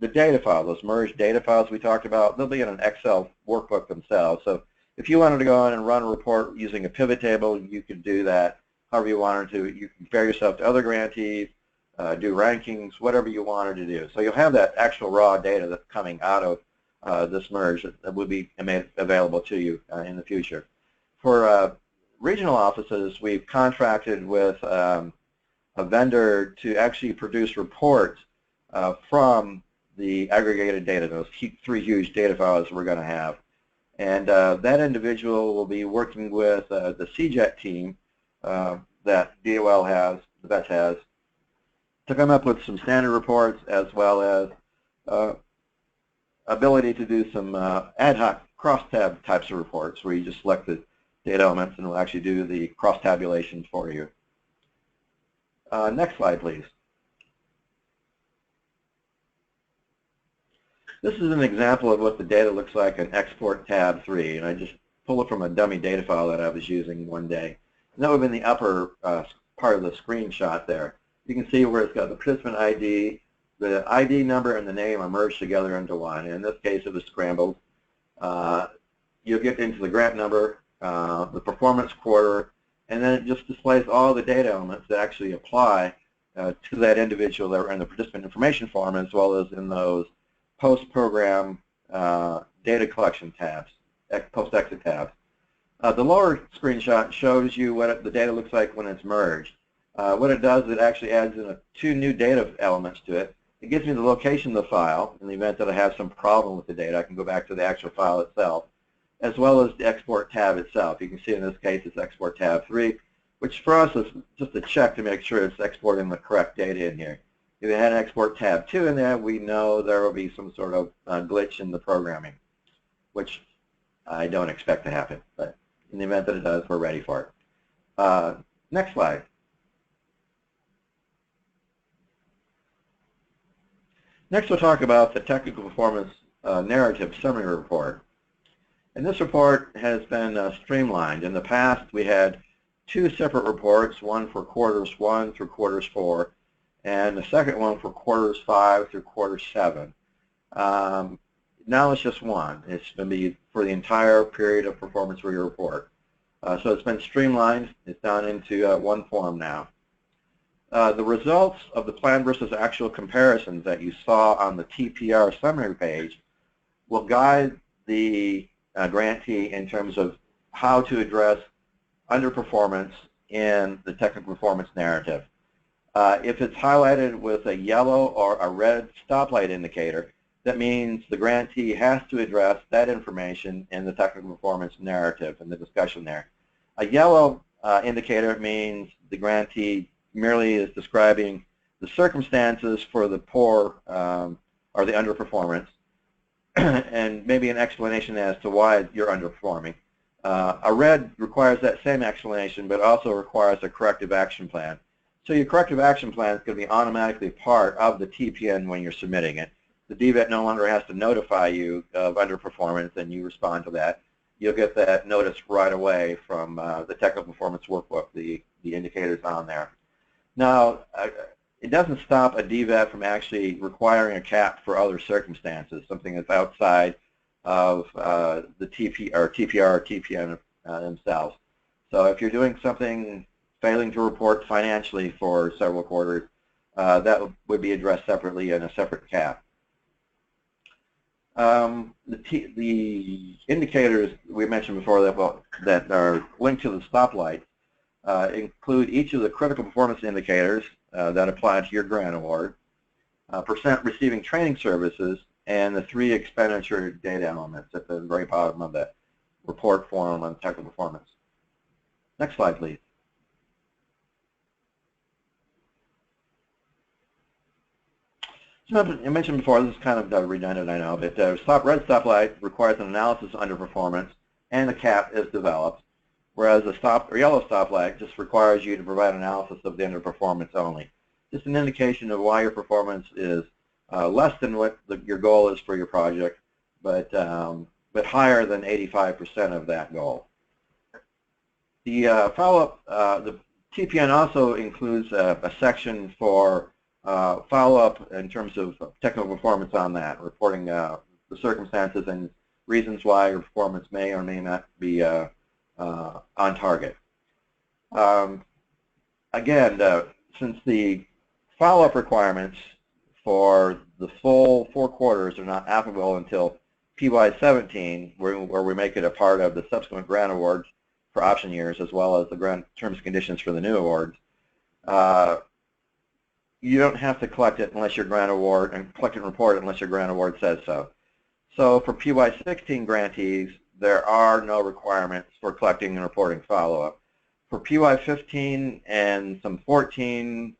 the data file, those merged data files we talked about. They'll be in an Excel workbook themselves. So if you wanted to go on and run a report using a pivot table, you could do that however you wanted to. You can compare yourself to other grantees, do rankings, whatever you wanted to do. So you'll have that actual raw data that's coming out of this merge that will be made available to you in the future. For regional offices, we've contracted with a vendor to actually produce reports from the aggregated data, those 3 huge data files we're going to have. And that individual will be working with the CJET team that DOL has, the VETS has, to come up with some standard reports as well as ability to do some ad hoc cross-tab types of reports where you just select the data elements and it will actually do the cross-tabulation for you. Next slide, please. This is an example of what the data looks like in Export Tab 3, and I just pulled it from a dummy data file that I was using one day. And that would have been the upper part of the screenshot there. You can see where it's got the participant ID, the ID number, and the name are merged together into one. In this case, it was scrambled. You'll get into the grant number, the performance quarter, and then it just displays all the data elements that actually apply to that individual that are in the participant information form, as well as in those post-program data collection tabs, post-exit tabs. The lower screenshot shows you what the data looks like when it's merged. What it does is it actually adds in 2 new data elements to it. It gives me the location of the file in the event that I have some problem with the data. I can go back to the actual file itself, as well as the export tab itself. You can see in this case it's Export Tab 3, which for us is just a check to make sure it's exporting the correct data in here. If it had an Export Tab 2 in there, we know there will be some sort of glitch in the programming, which I don't expect to happen. But in the event that it does, we're ready for it. Next slide. Next, we'll talk about the Technical Performance Narrative Summary Report. And this report has been streamlined. In the past, we had 2 separate reports, one for quarters 1 through quarters 4, and the second one for quarters 5 through quarter 7. Now it's just one. It's going to be for the entire period of performance for your report. So it's been streamlined. It's down into one form now. The results of the plan versus actual comparisons that you saw on the TPR summary page will guide the grantee in terms of how to address underperformance in the technical performance narrative. If it's highlighted with a yellow or a red stoplight indicator, that means the grantee has to address that information in the technical performance narrative and the discussion there. A yellow indicator means the grantee merely is describing the circumstances for the poor or the underperformance and maybe an explanation as to why you're underperforming. A red requires that same explanation but also requires a corrective action plan. So your corrective action plan is going to be automatically part of the TPN when you're submitting it. The DVET no longer has to notify you of underperformance and you respond to that. You'll get that notice right away from the technical performance workbook, the indicators on there. Now, it doesn't stop a DVET from actually requiring a cap for other circumstances, something that's outside of the TPR or TPN themselves. So if you're doing something failing to report financially for several quarters, that would be addressed separately in a separate cap. The indicators we mentioned before that are linked to the stoplight include each of the critical performance indicators that apply to your grant award. percent receiving training services, and the 3 expenditure data elements at the very bottom of that report form on technical performance. Next slide, please. So I mentioned before, this is kind of redundant, I know, but red stoplight requires an analysis of underperformance, and the cap is developed, whereas the yellow stoplight just requires you to provide analysis of the underperformance only. Just an indication of why your performance is less than what your goal is for your project, but higher than 85% of that goal. The follow-up, the TPN also includes a section for follow-up in terms of technical performance on that, reporting the circumstances and reasons why your performance may or may not be on target. Again, since the follow-up requirements for the full 4 quarters are not applicable until PY17, where we make it a part of the subsequent grant awards for option years, as well as the grant terms and conditions for the new awards, you don't have to collect it unless your grant award, and collect and report it unless your grant award says so. So for PY16 grantees, there are no requirements for collecting and reporting follow-up. For PY15 and some 14,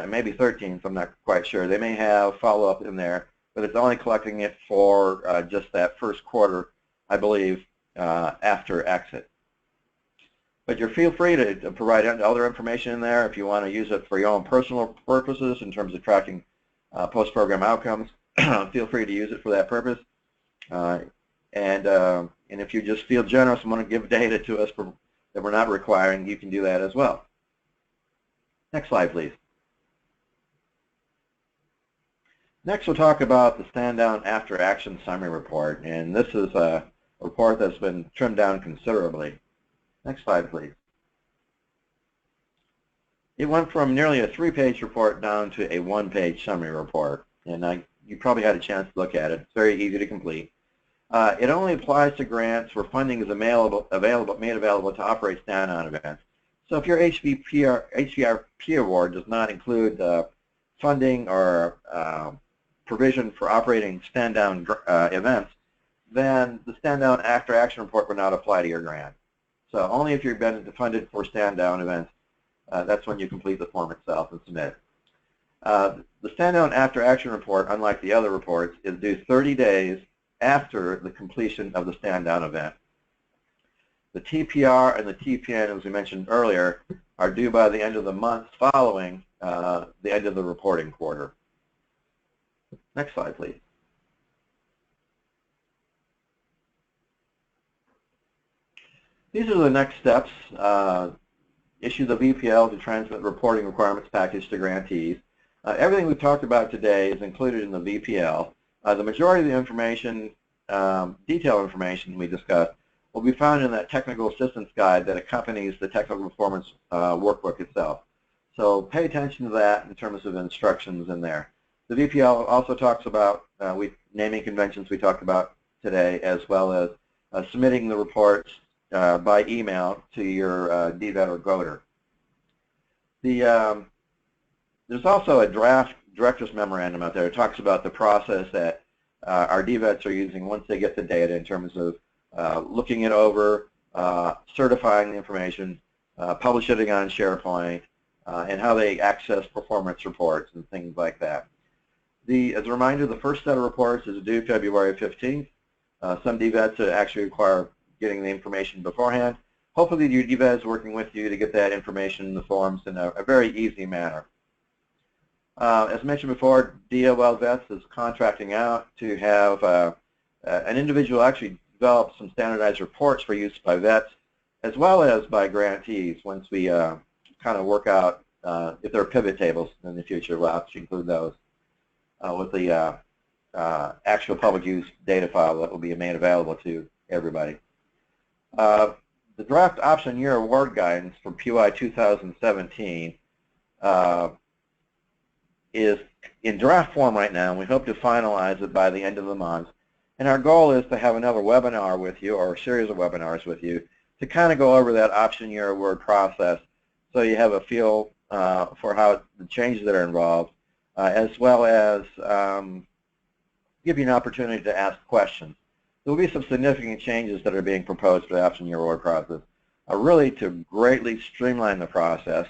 maybe 13, so I'm not quite sure, they may have follow-up in there, but it's only collecting it for just that first quarter, I believe, after exit. But you feel free to provide other information in there if you want to use it for your own personal purposes in terms of tracking post-program outcomes. Feel free to use it for that purpose. And if you just feel generous and want to give data to us that we're not requiring, you can do that as well. Next slide, please. Next, we'll talk about the stand down after action summary report, and this is a report that's been trimmed down considerably. Next slide, please. It went from nearly a 3-page report down to a 1-page summary report, and you probably had a chance to look at it. It's very easy to complete. It only applies to grants where funding is made available to operate stand-down events. So if your HVRP award does not include funding or provision for operating stand-down events, then the stand-down after action report would not apply to your grant. So only if you've been funded for stand-down events, that's when you complete the form itself and submit. The stand-down after action report, unlike the other reports, is due 30 days after the completion of the stand-down event. The TPR and the TPN, as we mentioned earlier, are due by the end of the month following the end of the reporting quarter. Next slide, please. These are the next steps. Issue the VPL to transmit reporting requirements package to grantees. Everything we've talked about today is included in the VPL. The majority of the information, detailed information we discussed, will be found in that technical assistance guide that accompanies the technical performance workbook itself. So pay attention to that in terms of instructions in there. The VPL also talks about naming conventions we talked about today, as well as submitting the reports by email to your DVET or GOTR. There's also a draft director's memorandum out there. It talks about the process that our DVETs are using once they get the data in terms of looking it over, certifying the information, publishing it on SharePoint, and how they access performance reports and things like that. As a reminder, the first set of reports is due February 15th. Some DVETs actually require getting the information beforehand. Hopefully your DVET is working with you to get that information in the forms in a very easy manner. As mentioned before, DOL VETS is contracting out to have an individual actually develop some standardized reports for use by VETS as well as by grantees once we kind of work out if there are pivot tables in the future. We'll actually include those with the actual public use data file that will be made available to everybody. The draft option year award guidance for PY 2017 is in draft form right now, and we hope to finalize it by the end of the month. And our goal is to have another webinar with you, or a series of webinars with you, to kind of go over that option year award process so you have a feel for how the changes that are involved, as well as give you an opportunity to ask questions. There will be some significant changes that are being proposed for the option year award process, really to greatly streamline the process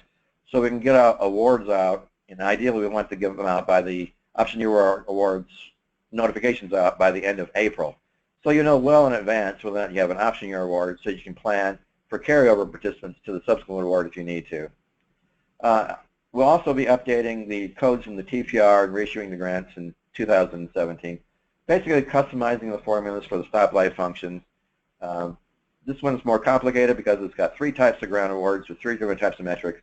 so we can get our awards out, and ideally we want to give them out by the option year awards notifications out by the end of April. So you know well in advance whether or not you have an option year award so you can plan for carryover participants to the subsequent award if you need to. We'll also be updating the codes from the TPR and reissuing the grants in 2017, basically customizing the formulas for the stoplight functions. This one's more complicated because it's got 3 types of grant awards with 3 different types of metrics.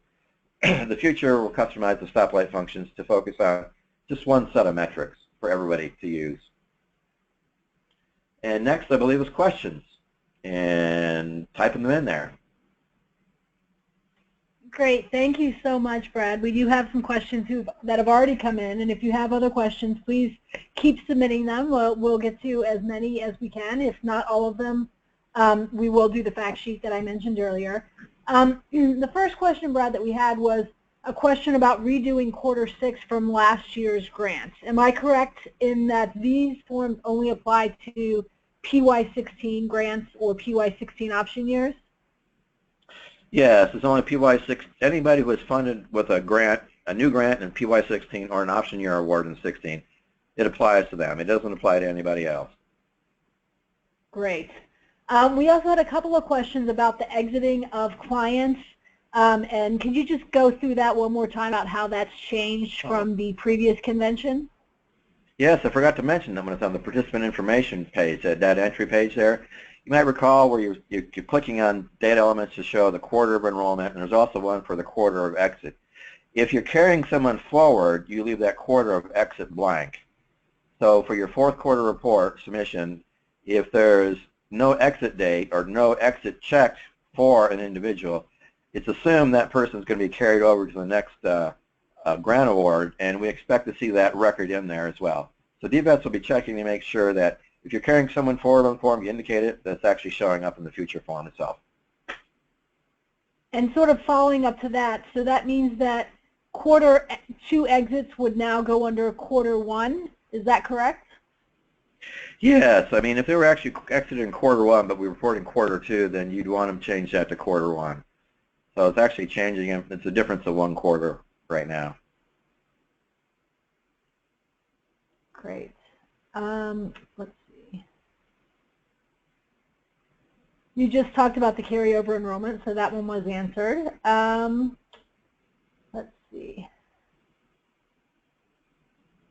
The future will customize the stoplight functions to focus on just one set of metrics for everybody to use. And next, I believe, is questions, and typing them in there. Great. Thank you so much, Brad. We do have some questions that have already come in, and if you have other questions, please keep submitting them. We'll get to as many as we can. If not all of them, we will do the fact sheet that I mentioned earlier. The first question, Brad, that we had was a question about redoing quarter 6 from last year's grants. Am I correct in that these forms only apply to PY16 grants or PY16 option years? Yes, it's only PY6. Anybody who is funded with a grant, a new grant in PY16 or an option year award in 16, it applies to them. It doesn't apply to anybody else. Great. We also had a couple of questions about the exiting of clients. And can you just go through that one more time about how that's changed from the previous convention? Yes, I forgot to mention that when it's on the participant information page, that data entry page there. You might recall where you're clicking on data elements to show the quarter of enrollment, and there's also one for the quarter of exit. If you're carrying someone forward, you leave that quarter of exit blank. So for your 4th quarter report submission, if there's no exit date or no exit checked for an individual, it's assumed that person is going to be carried over to the next grant award, and we expect to see that record in there as well. So DVETS will be checking to make sure that if you're carrying someone forward on the form, you indicate it, that's actually showing up in the future form itself. And sort of following up to that, so that means that quarter 2 exits would now go under quarter 1, is that correct? Yes, I mean if they were actually exited in quarter 1 but we report in quarter 2, then you'd want them to change that to quarter 1. So it's actually changing, it's a difference of 1 quarter right now. Great. Let's see. You just talked about the carryover enrollment, so that one was answered. Let's see.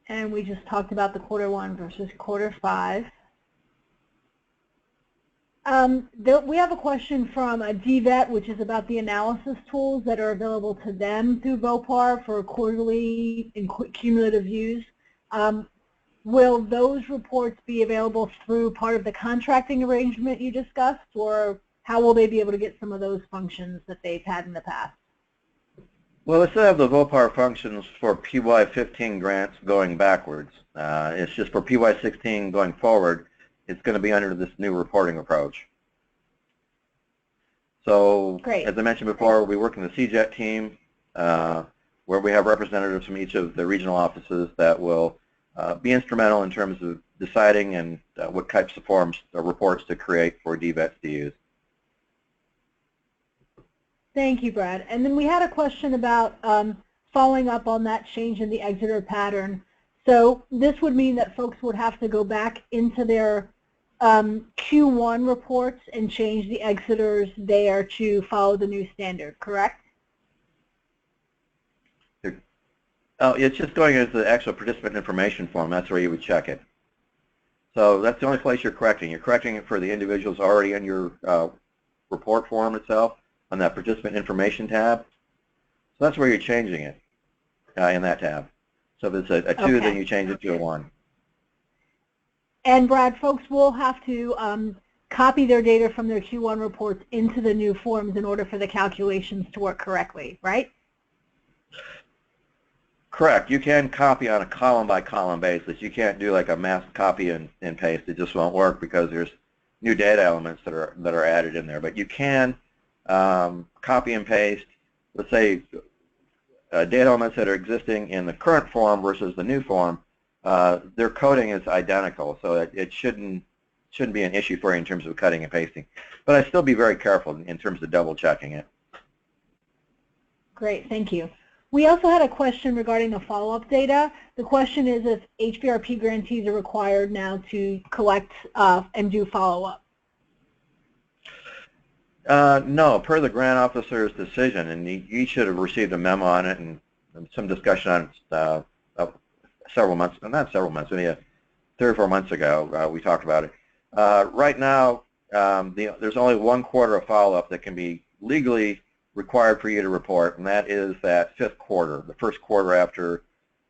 And we just talked about the quarter 1 versus quarter 5. We have a question from a DVET, which is about the analysis tools that are available to them through VOPAR for quarterly and cumulative views. Will those reports be available through part of the contracting arrangement you discussed, or how will they be able to get some of those functions that they've had in the past? Well, they still have the VOPAR functions for PY15 grants going backwards. It's just for PY16 going forward, it's going to be under this new reporting approach. So, great. As I mentioned before, we work in the CJET team where we have representatives from each of the regional offices that will be instrumental in terms of deciding and what types of forms or reports to create for DVETS to use. Thank you, Brad. And then we had a question about following up on that change in the exiter pattern. So this would mean that folks would have to go back into their Q1 reports and change the exiters there to follow the new standard, correct? Oh, it's just going as the actual participant information form. That's where you would check it. So that's the only place you're correcting. You're correcting it for the individuals already in your report form itself on that participant information tab. So that's where you're changing it in that tab. So if it's a 2, okay, then you change it to a 1. And Brad, folks will have to copy their data from their Q1 reports into the new forms in order for the calculations to work correctly, right? Correct. You can copy on a column-by-column basis. You can't do like a mass copy and paste. It just won't work because there's new data elements that are added in there. But you can copy and paste. Let's say data elements that are existing in the current form versus the new form, their coding is identical, so it shouldn't be an issue for you in terms of cutting and pasting. But I'd still be very careful in terms of double checking it. Great, thank you. We also had a question regarding the follow-up data. The question is if HVRP grantees are required now to collect and do follow-up. No, per the grant officer's decision, and you should have received a memo on it and some discussion on it several months, not several months, maybe 3 or 4 months ago, we talked about it. Right now, there's only 1 quarter of follow-up that can be legally required for you to report, and that is that 5th quarter, the 1st quarter after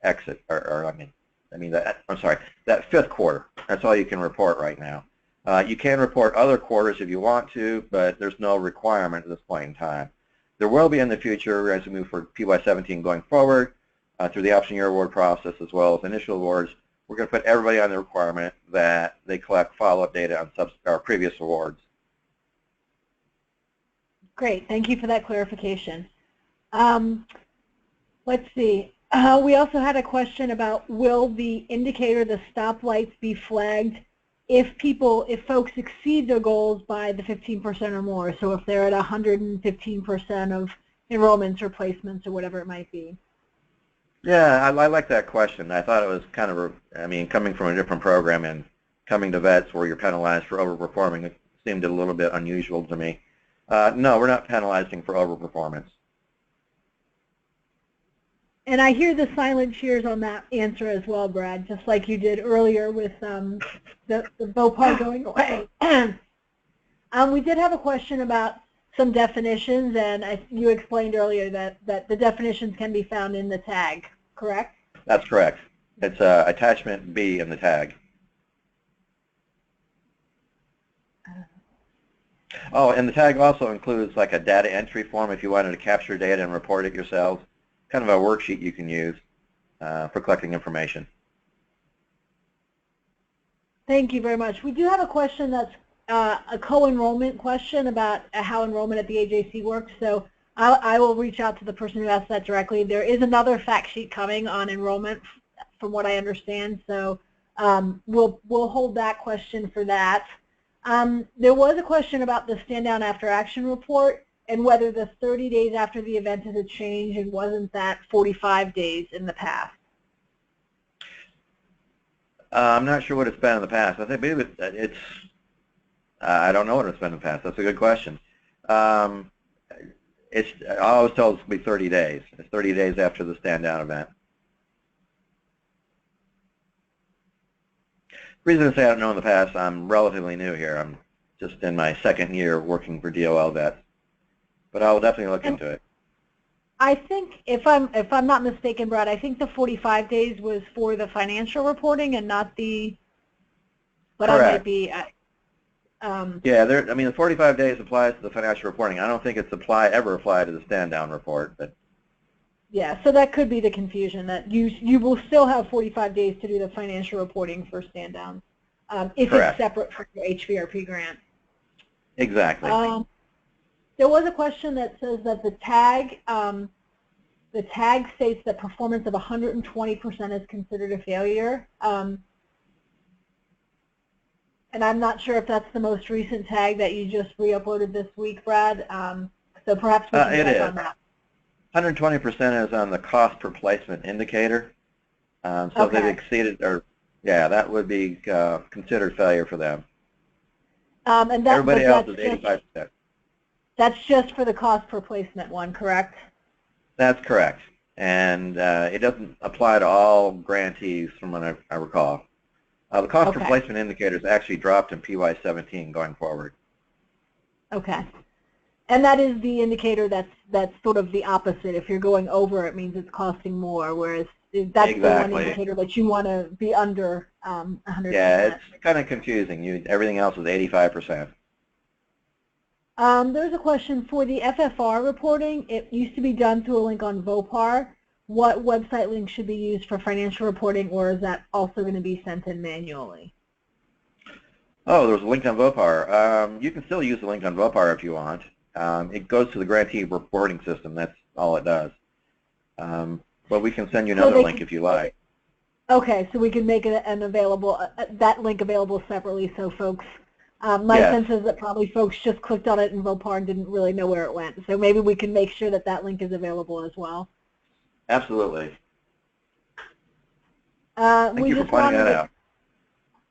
exit, that 5th quarter. That's all you can report right now. You can report other quarters if you want to, but there's no requirement at this point in time. There will be in the future as we move for PY17 going forward through the option year award process as well as initial awards. We're going to put everybody on the requirement that they collect follow-up data on previous awards. Great, thank you for that clarification. Let's see. We also had a question about will the indicator, the stoplights, be flagged if folks exceed their goals by the 15% or more, so if they're at 115% of enrollments or placements or whatever it might be. Yeah, I like that question. I thought it was kind of, coming from a different program and coming to VETS where you're penalized for overperforming, it seemed a little bit unusual to me. No, we're not penalizing for overperformance. And I hear the silent cheers on that answer as well, Brad, just like you did earlier with the VOPAR going away. We did have a question about some definitions, and you explained earlier that the definitions can be found in the tag, correct? That's correct. It's attachment B in the tag. Oh, and the tag also includes like a data entry form if you wanted to capture data and report it yourselves. Kind of a worksheet you can use for collecting information. Thank you very much. We do have a question that's a co-enrollment question about how enrollment at the AJC works. So I will reach out to the person who asked that directly. There is another fact sheet coming on enrollment from what I understand. So we'll hold that question for that. There was a question about the stand down after action report and whether the 30 days after the event is a change and wasn't that 45 days in the past. I'm not sure what it's been in the past. I think maybe it's, I don't know what it's been in the past. That's a good question. I was told it's going to be 30 days. It's 30 days after the stand down event. The reason I say I don't know in the past, I'm relatively new here. I'm just in my 2nd year working for DOL VETS. But I will definitely look into it. I think, if I'm not mistaken, Brad, I think the 45 days was for the financial reporting and not the. But correct. I might be. Yeah, the 45 days applies to the financial reporting. I don't think it's ever applied to the stand down report, but. Yeah, so that could be the confusion that you will still have 45 days to do the financial reporting for stand downs if correct. It's separate from your HVRP grant. Exactly. There was a question that says that the tag states that performance of 120% is considered a failure. And I'm not sure if that's the most recent tag that you just re-uploaded this week, Brad. So perhaps we can check on that. 120% is on the cost per placement indicator. So okay. If they've exceeded, that would be considered failure for them. And everybody else is 85%. That's just for the cost per placement one, correct? That's correct. And it doesn't apply to all grantees from what I recall. The cost per placement indicators actually dropped in PY17 going forward. Okay. And that is the indicator that's sort of the opposite. If you're going over, it means it's costing more, whereas that's exactly. The one indicator that you want to be under 100%. Yeah, it's kind of confusing. Everything else is 85%. There's a question for the FFR reporting. It used to be done through a link on VOPAR. What website link should be used for financial reporting, or is that also going to be sent in manually? Oh, there's a link on VOPAR. You can still use the link on VOPAR if you want. It goes to the grantee reporting system. That's all it does. But we can send you So another link if you like. Okay, so we can make it that link available separately so folks, my Yes. sense is that probably folks just clicked on it in Vopar and didn't really know where it went. So maybe we can make sure that that link is available as well. Absolutely. Thank you for pointing that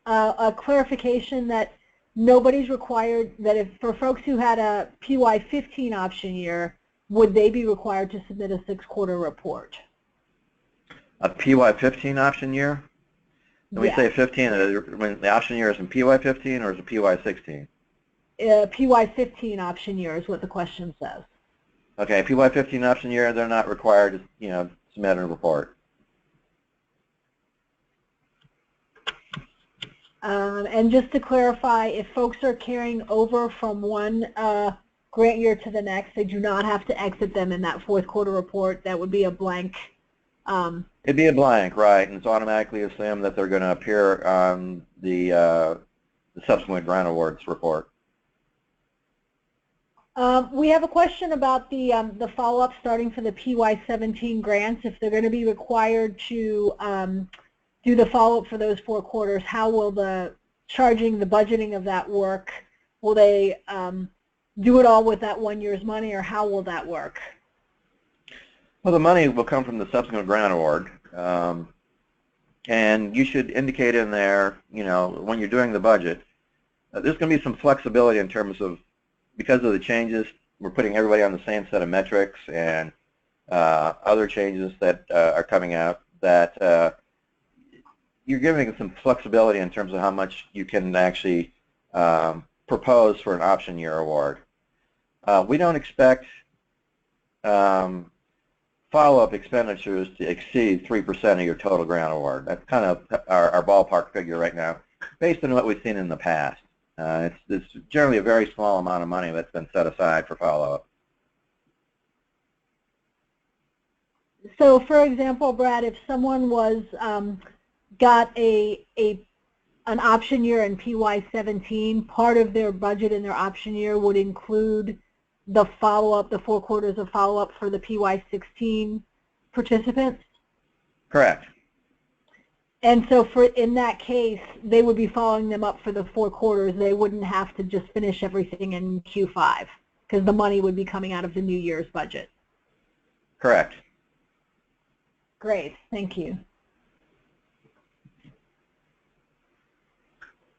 out. A clarification that nobody's required, that if for folks who had a PY15 option year, would they be required to submit a 6-quarter report? A PY15 option year? When we say 15, when the option year is in PY15 or is it PY16? PY15 option year is what the question says. Okay, PY15 option year, they're not required to, submit a report. And just to clarify, if folks are carrying over from one grant year to the next, they do not have to exit them in that 4th quarter report. That would be a blank. It'd be a blank, right, and it's automatically assumed that they're going to appear on the subsequent grant awards report. We have a question about the follow-up starting for the PY17 grants. If they're going to be required to do the follow-up for those 4 quarters, how will the charging, the budgeting of that work? Will they do it all with that 1 year's money, or how will that work? Well, the money will come from the subsequent grant award, and you should indicate in there, when you're doing the budget, there's going to be some flexibility in terms of, because of the changes, we're putting everybody on the same set of metrics and other changes that are coming out, that you're giving some flexibility in terms of how much you can actually propose for an option year award. We don't expect follow-up expenditures to exceed 3% of your total grant award. That's kind of our ballpark figure right now, based on what we've seen in the past. It's generally a very small amount of money that's been set aside for follow-up. So, for example, Brad, if someone was got an option year in PY17, part of their budget in their option year would include the follow-up, the 4 quarters of follow-up for the PY16 participants? Correct. And so in that case, they would be following them up for the 4 quarters. They wouldn't have to just finish everything in Q5 because the money would be coming out of the New Year's budget. Correct. Great, thank you.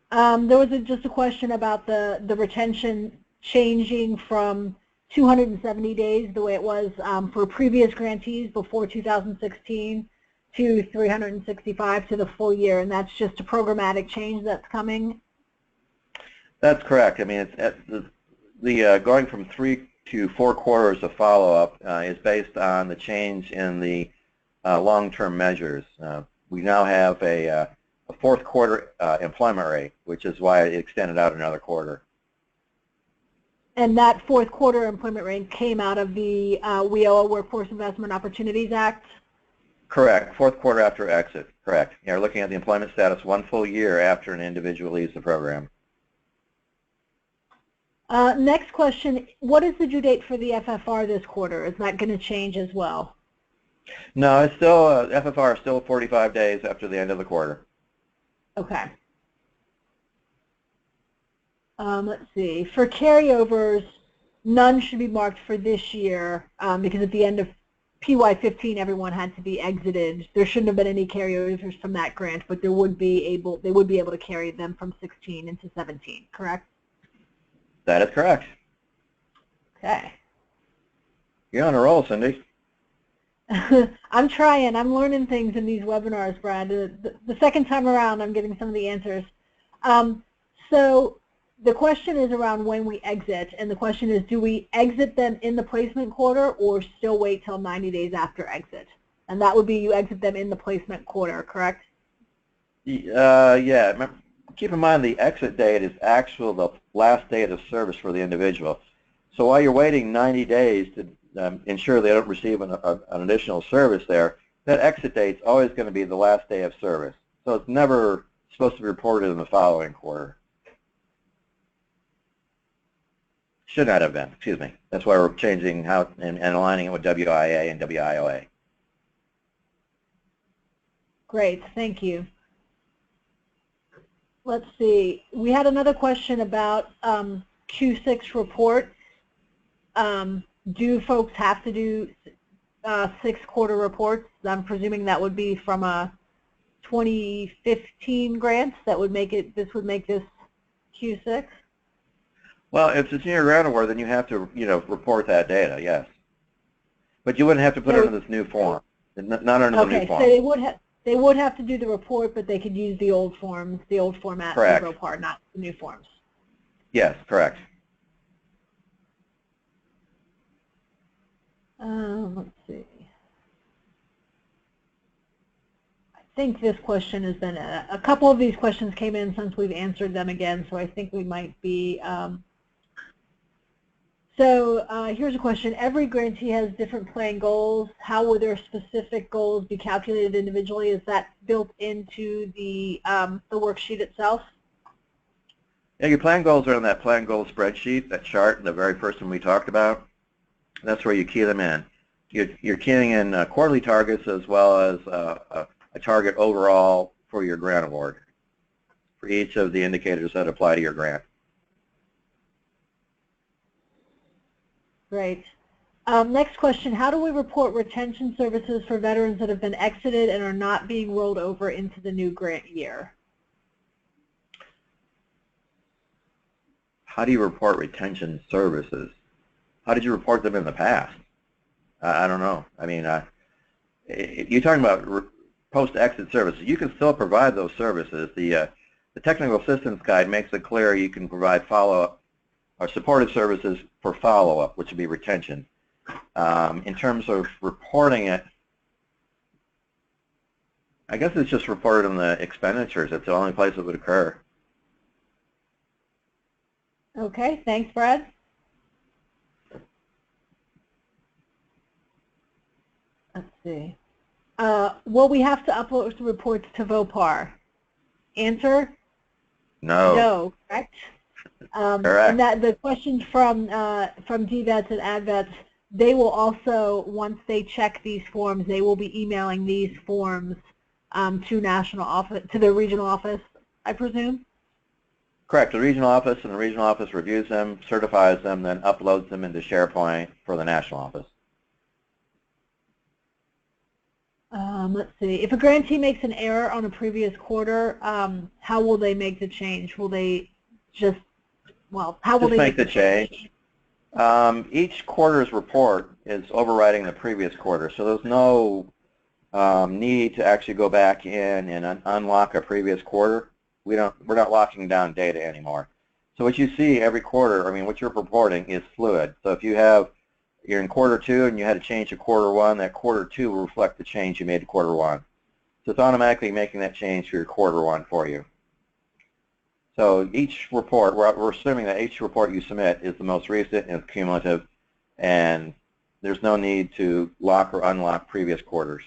There was just a question about the retention changing from 270 days, the way it was for previous grantees before 2016, to 365 to the full year, and that's just a programmatic change that's coming? That's correct. I mean, the going from 3 to 4 quarters of follow-up is based on the change in the long-term measures. We now have a 4th quarter employment rate, which is why it extended out another quarter. And that 4th quarter employment rate came out of the WIOA Workforce Investment Opportunities Act? Correct. 4th quarter after exit. Correct. You're looking at the employment status 1 full year after an individual leaves the program. Next question, what is the due date for the FFR this quarter? Is that going to change as well? No, it's still, FFR is still 45 days after the end of the quarter. Okay. Let's see. For carryovers, none should be marked for this year because at the end of PY15, everyone had to be exited. There shouldn't have been any carryovers from that grant, but they would be able to carry them from 16 into 17. Correct? That is correct. Okay. You're on a roll, Cindy. I'm trying. I'm learning things in these webinars, Brad. The second time around, I'm getting some of the answers. So the question is around when we exit, and the question is, do we exit them in the placement quarter or still wait till 90 days after exit? And that would be you exit them in the placement quarter, correct? Yeah. Keep in mind the exit date is the last date of service for the individual. So while you're waiting 90 days to ensure they don't receive an additional service there, that exit date is always going to be the last day of service. So it's never supposed to be reported in the following quarter. Should not have been, excuse me. That's why we're changing how and aligning it with WIA and WIOA. Great, thank you. Let's see. We had another question about Q6 report. Do folks have to do 6-quarter reports? I'm presuming that would be from a 2015 grants that would make it. This would make this Q6. Well, if it's in your grant award, then you have to, report that data. Yes, but you wouldn't have to put it into this new form. Not under the new form. Okay, so they would have to do the report, but they could use the old forms, the old format for VOPAR, not the new forms. Yes, correct. Let's see. I think this question has been, a couple of these questions came in since we've answered them again, so I think we might be, here's a question. Every grantee has different plan goals. How will their specific goals be calculated individually? Is that built into the worksheet itself? Yeah, your plan goals are on that plan goal spreadsheet, that chart, the very first one we talked about. That's where you key them in. You're keying in quarterly targets as well as a target overall for your grant award for each of the indicators that apply to your grant. Great. Next question, how do we report retention services for veterans that have been exited and are not being rolled over into the new grant year? How do you report retention services? How did you report them in the past? I don't know. I mean, you're talking about post-exit services. You can still provide those services. The technical assistance guide makes it clear you can provide follow-up or supportive services for follow-up, which would be retention. In terms of reporting it, I guess it's just reported in the expenditures. It's the only place it would occur. Okay, thanks, Brad. Let's see. Will we have to upload the reports to VOPAR? Answer? No. No, correct? Correct. And that the questions from DVETS and ADVETS, they will also, once they check these forms, they will be emailing these forms to national office, to the regional office, I presume? Correct. The regional office, and the regional office reviews them, certifies them, then uploads them into SharePoint for the national office. Let's see. If a grantee makes an error on a previous quarter, how will they make the change? Will they just, well, how will they make the change? Each quarter's report is overriding the previous quarter, so there's no need to actually go back in and unlock a previous quarter. We're not locking down data anymore. So what you see every quarter, I mean, what you're reporting is fluid. So if you're in quarter 2 and you had to change to quarter 1, that quarter 2 will reflect the change you made to quarter 1. So it's automatically making that change for your quarter 1 for you. So each report, we're assuming that each report you submit is the most recent and cumulative, and there's no need to lock or unlock previous quarters.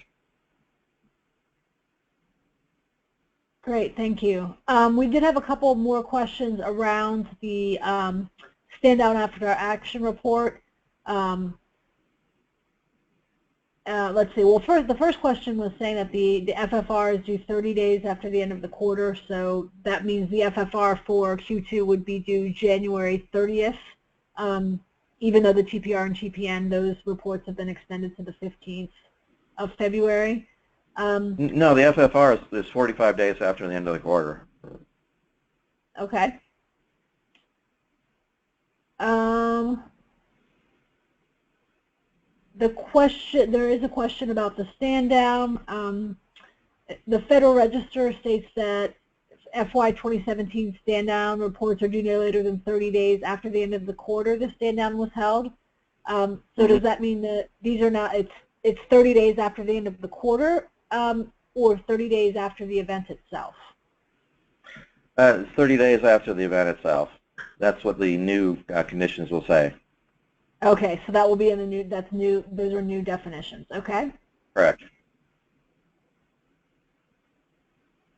Great, thank you. We did have a couple more questions around the standout after action report. Let's see. Well, the first question was saying that the FFR is due 30 days after the end of the quarter, so that means the FFR for Q2 would be due January 30th, even though the TPR and TPN, those reports have been extended to the 15th of February. No, the FFR is 45 days after the end of the quarter. Okay. There is a question about the stand down. The Federal Register states that FY 2017 stand down reports are due no later than 30 days after the end of the quarter the stand down was held. So does that mean that these are not, it's 30 days after the end of the quarter, or 30 days after the event itself? 30 days after the event itself. That's what the new conditions will say. Okay, so that will be in the new, that's new, those are new definitions, okay? Correct.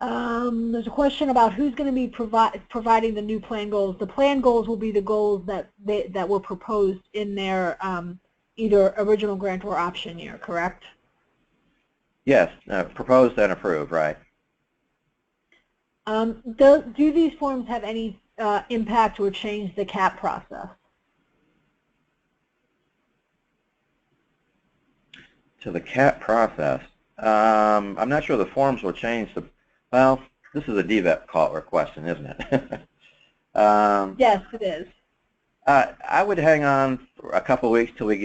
There's a question about who's going to be providing the new plan goals. The plan goals will be the goals that were proposed in their either original grant or option year, correct? Yes, proposed and approved, right. Do these forms have any impact or change the CAP process? To the CAP process, I'm not sure the forms will change. Well, this is a DVEP call or question, isn't it? Yes, it is. I would hang on for a couple of weeks till we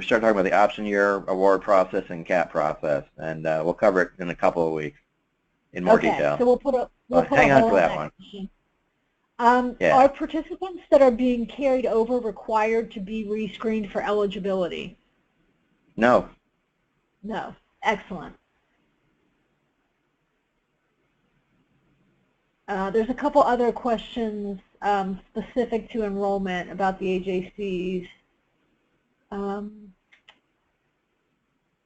start talking about the option year award process and CAP process, and we'll cover it in a couple of weeks in more detail. Okay, so we'll put hang a on hold for on that one. Yeah. Are participants that are being carried over required to be rescreened for eligibility? No. No. Excellent. There's a couple other questions specific to enrollment about the AJCs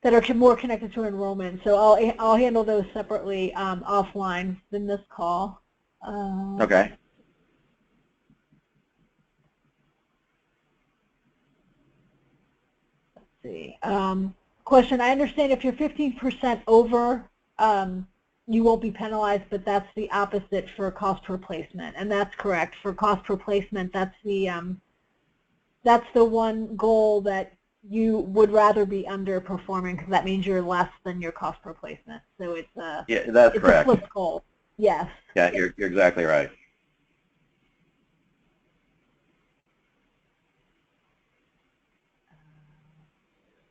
that are more connected to enrollment. So I'll handle those separately offline than this call. Okay. Let's see. Question, I understand if you're 15% over, you won't be penalized, but that's the opposite for cost per placement, and that's correct. For cost per placement, that's the one goal that you would rather be underperforming, because that means you're less than your cost per placement. So it's a that's correct. A flip goal. Yes. Yeah, you're exactly right.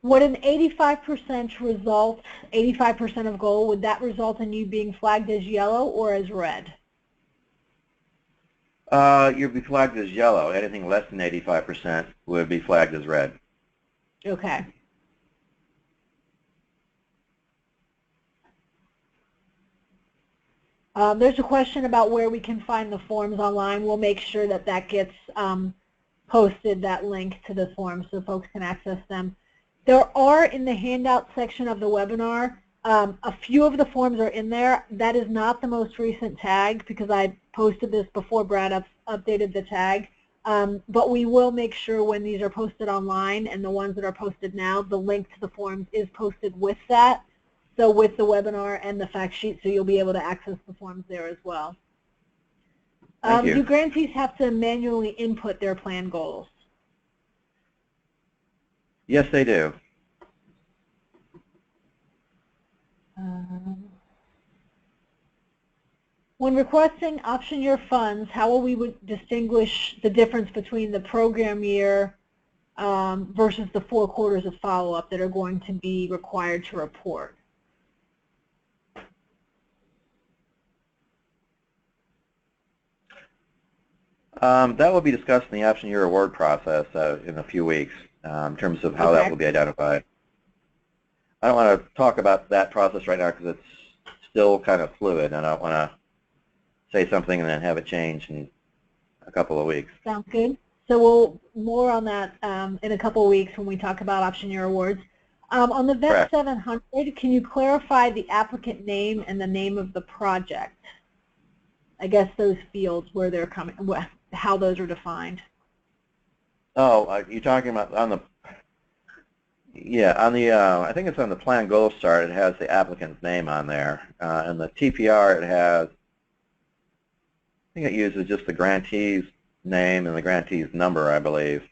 Would an 85% result, 85% of goal, would that result in you being flagged as yellow or as red? You'd be flagged as yellow. Anything less than 85% would be flagged as red. Okay. There's a question about where we can find the forms online. We'll make sure that that gets posted, that link to the forms, so folks can access them. There are, in the handout section of the webinar, a few of the forms are in there. That is not the most recent tag, because I posted this before Brad updated the tag. But we will make sure when these are posted online, and the ones that are posted now, the link to the forms is posted with that. So with the webinar and the fact sheet, so you'll be able to access the forms there as well. Do grantees have to manually input their plan goals? Yes, they do. When requesting option year funds, how will we distinguish the difference between the program year versus the 4 quarters of follow-up that are going to be required to report? That will be discussed in the option year award process in a few weeks in terms of how that will be identified. I don't want to talk about that process right now because it's still kind of fluid, and I don't want to say something and then have it change in a couple of weeks. Sounds good. So we'll more on that in a couple of weeks when we talk about option year awards. On the VETS 700, can you clarify the applicant name and the name of the project? I guess those fields, where they're coming, how those are defined. Oh, you're talking about on the, yeah, on the, I think it's on the plan goal chart, it has the applicant's name on there. And the TPR, it has, I think it uses just the grantee's name and the grantee's number, I believe.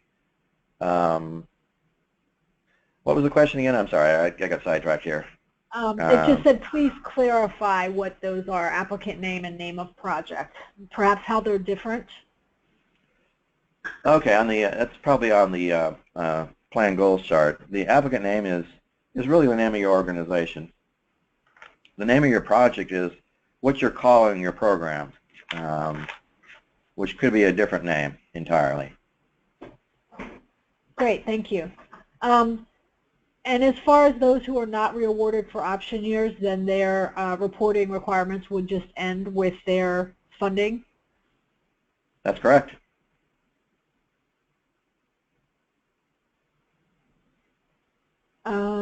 What was the question again? I'm sorry, I got sidetracked here. It just said, please clarify what those are, applicant name and name of project. Perhaps how they're different. Okay, on the that's probably on the plan goals chart. The applicant name is really the name of your organization. The name of your project is what you're calling your program, which could be a different name entirely. Great, thank you. And as far as those who are not re-awarded for option years, then their reporting requirements would just end with their funding? That's correct.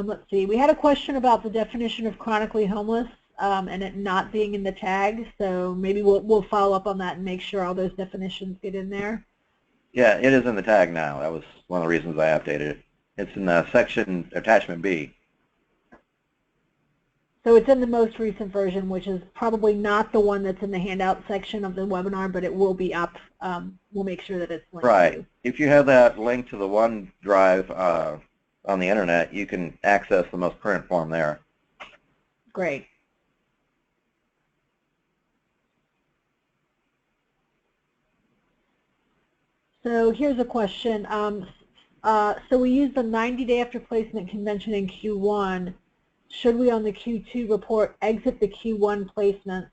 Let's see, we had a question about the definition of chronically homeless and it not being in the tag, so maybe we'll follow up on that and make sure all those definitions get in there. Yeah, it is in the tag now. That was one of the reasons I updated it. It's in the section attachment B. So it's in the most recent version, which is probably not the one that's in the handout section of the webinar, but it will be up. We'll make sure that it's linked. Right. To. If you have that link to the OneDrive on the internet, you can access the most current form there. Great. So here's a question. So we use the 90-day after placement convention in Q1. Should we on the Q2 report exit the Q1 placements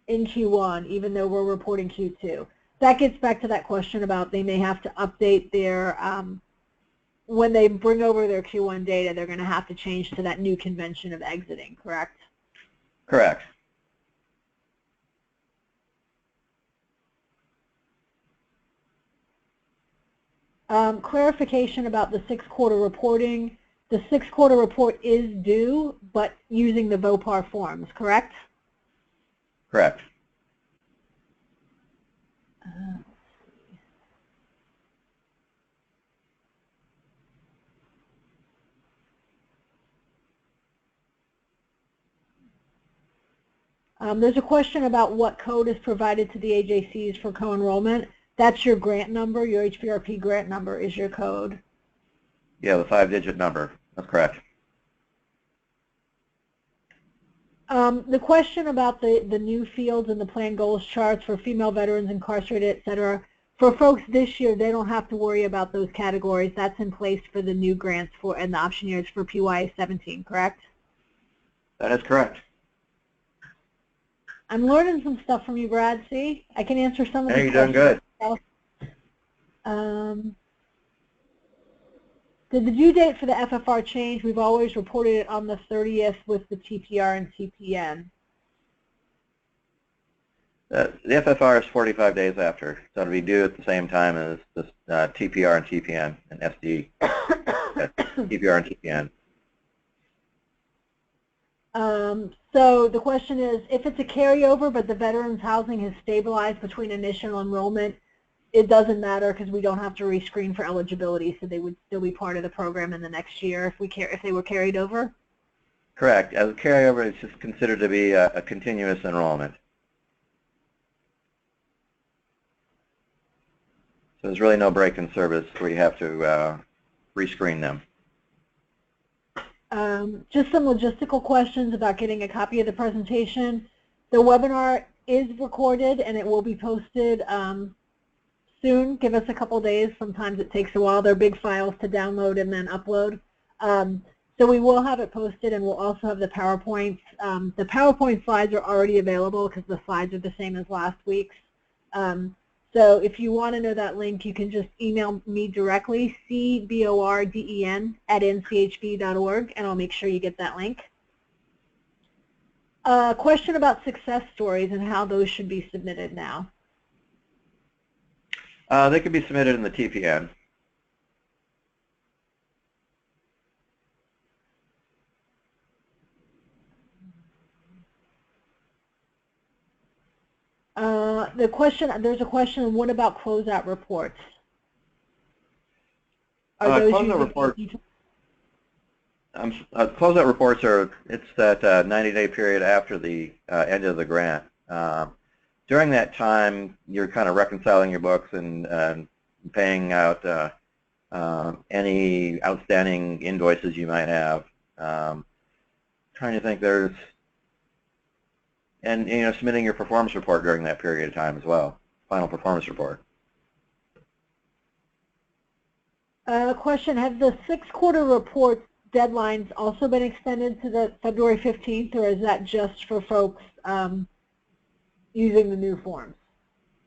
in Q1 even though we're reporting Q2? That gets back to that question about they may have to update their, when they bring over their Q1 data, they're going to have to change to that new convention of exiting, correct? Correct. Clarification about the 6-quarter reporting. The 6-quarter report is due, but using the VOPAR forms, correct? Correct. There's a question about what code is provided to the AJCs for co-enrollment. That's your grant number. Your HVRP grant number is your code. Yeah, the 5-digit number. That's correct. The question about the new fields and the plan goals charts for female veterans incarcerated, et cetera, for folks this year, they don't have to worry about those categories. That's in place for the new grants for and the option years for PY 17, correct? That is correct. I'm learning some stuff from you, Brad. See, I can answer some of Hey, these you're doing questions. good. Did the due date for the FFR change? We've always reported it on the 30th with the TPR and TPN. The FFR is 45 days after, so it'll be due at the same time as the TPR and TPN and SD. TPR and TPN. So the question is, if it's a carryover but the veterans housing has stabilized between initial enrollment, it doesn't matter because we don't have to rescreen for eligibility, so they would still be part of the program in the next year if they were carried over? Correct. As a carryover, it's just considered to be a continuous enrollment. So there's really no break in service where you have to rescreen them. Just some logistical questions about getting a copy of the presentation. The webinar is recorded and it will be posted soon. Give us a couple days. Sometimes it takes a while. They're big files to download and then upload. So we will have it posted and we'll also have the PowerPoints. The PowerPoint slides are already available because the slides are the same as last week's. So if you want to know that link, you can just email me directly, cborden@nchb.org, and I'll make sure you get that link. Question about success stories and how those should be submitted now. They can be submitted in the TPN. There's a question, what about closeout reports? Are those closeout reports are, it's that 90-day period after the end of the grant. During that time, you're kind of reconciling your books and paying out any outstanding invoices you might have. Trying to think, and submitting your performance report during that period of time as well, final performance report. Question, have the 6-quarter report deadlines also been extended to the February 15th, or is that just for folks using the new forms?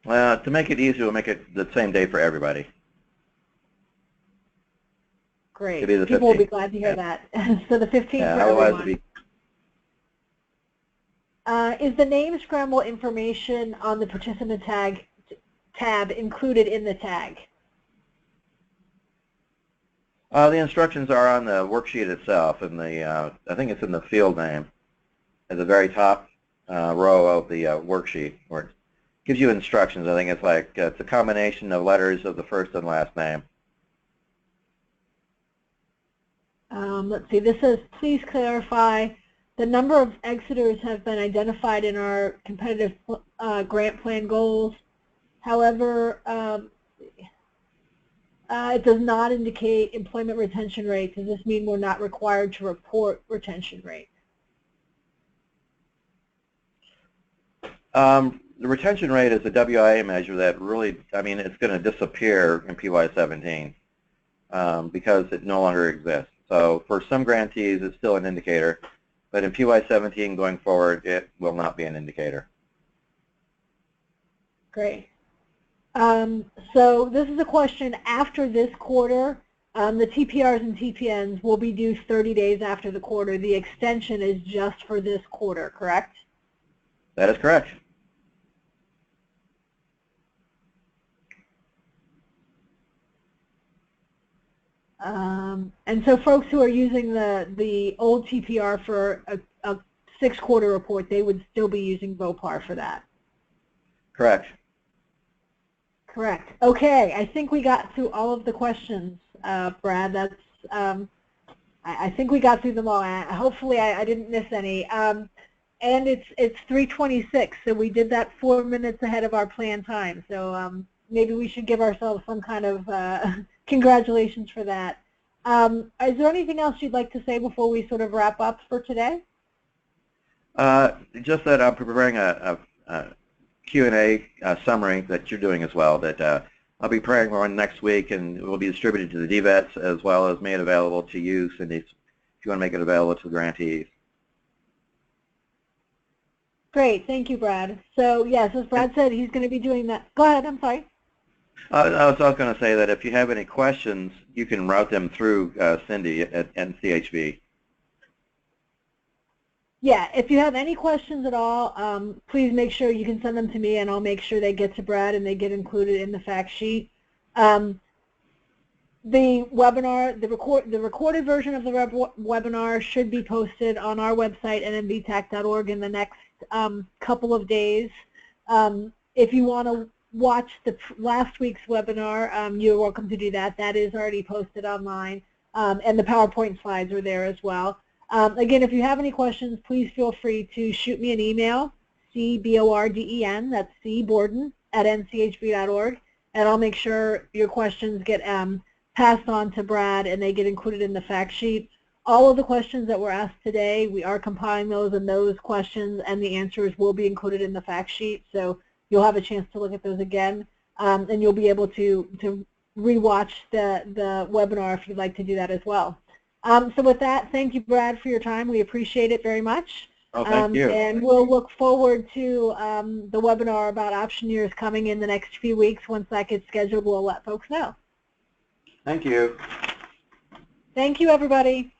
To make it easy, we'll make it the same day for everybody. Great. People 15th. Will be glad to hear that. So the 15th for everyone. Is the name scramble information on the participant tab included in the tag? The instructions are on the worksheet itself, and I think it's in the field name at the very top row of the worksheet, where it gives you instructions. I think it's like it's a combination of letters of the first and last name. Let's see. This says, please clarify The number of exiters have been identified in our competitive grant plan goals. However, it does not indicate employment retention rate. Does this mean we're not required to report retention rate? The retention rate is a WIA measure that really, I mean, it's going to disappear in PY17 because it no longer exists. So for some grantees, it's still an indicator, but in PY17 going forward, it will not be an indicator. Great. So this is a question after this quarter. The TPRs and TPNs will be due 30 days after the quarter. The extension is just for this quarter, correct? That is correct. And so folks who are using the old TPR for a 6-quarter report, they would still be using VOPAR for that. Correct. Correct. Okay, I think we got through all of the questions, Brad. That's I think we got through them all. Hopefully I didn't miss any. And it's 3:26, so we did that 4 minutes ahead of our planned time. So maybe we should give ourselves some kind of congratulations for that. Is there anything else you'd like to say before we sort of wrap up for today? Just that I'm preparing a Q&A summary that you're doing as well, that I'll be preparing one next week, and it will be distributed to the DVETs as well as made available to you, Cindy, if you want to make it available to the grantees. Great, thank you, Brad. So yes, as Brad said, he's going to be doing that. Go ahead, I'm sorry. I was also going to say that if you have any questions, you can route them through Cindy at NCHB. Yeah, if you have any questions at all, please make sure you can send them to me, and I'll make sure they get to Brad and they get included in the fact sheet. The webinar, the recorded version of the webinar should be posted on our website, nmbtac.org, in the next couple of days. If you want to watch the last week's webinar, you're welcome to do that. That is already posted online, and the PowerPoint slides are there as well. Again, if you have any questions, please feel free to shoot me an email, cborden, that's cborden @nchb.org, and I'll make sure your questions get passed on to Brad and they get included in the fact sheet. All of the questions that were asked today, we are compiling those, and those questions and the answers will be included in the fact sheet, so you'll have a chance to look at those again, and you'll be able to rewatch the webinar if you'd like to do that as well. So with that, thank you, Brad, for your time. We appreciate it very much. Oh, thank you. And we'll look forward to the webinar about option years coming in the next few weeks. Once that gets scheduled, we'll let folks know. Thank you. Thank you, everybody.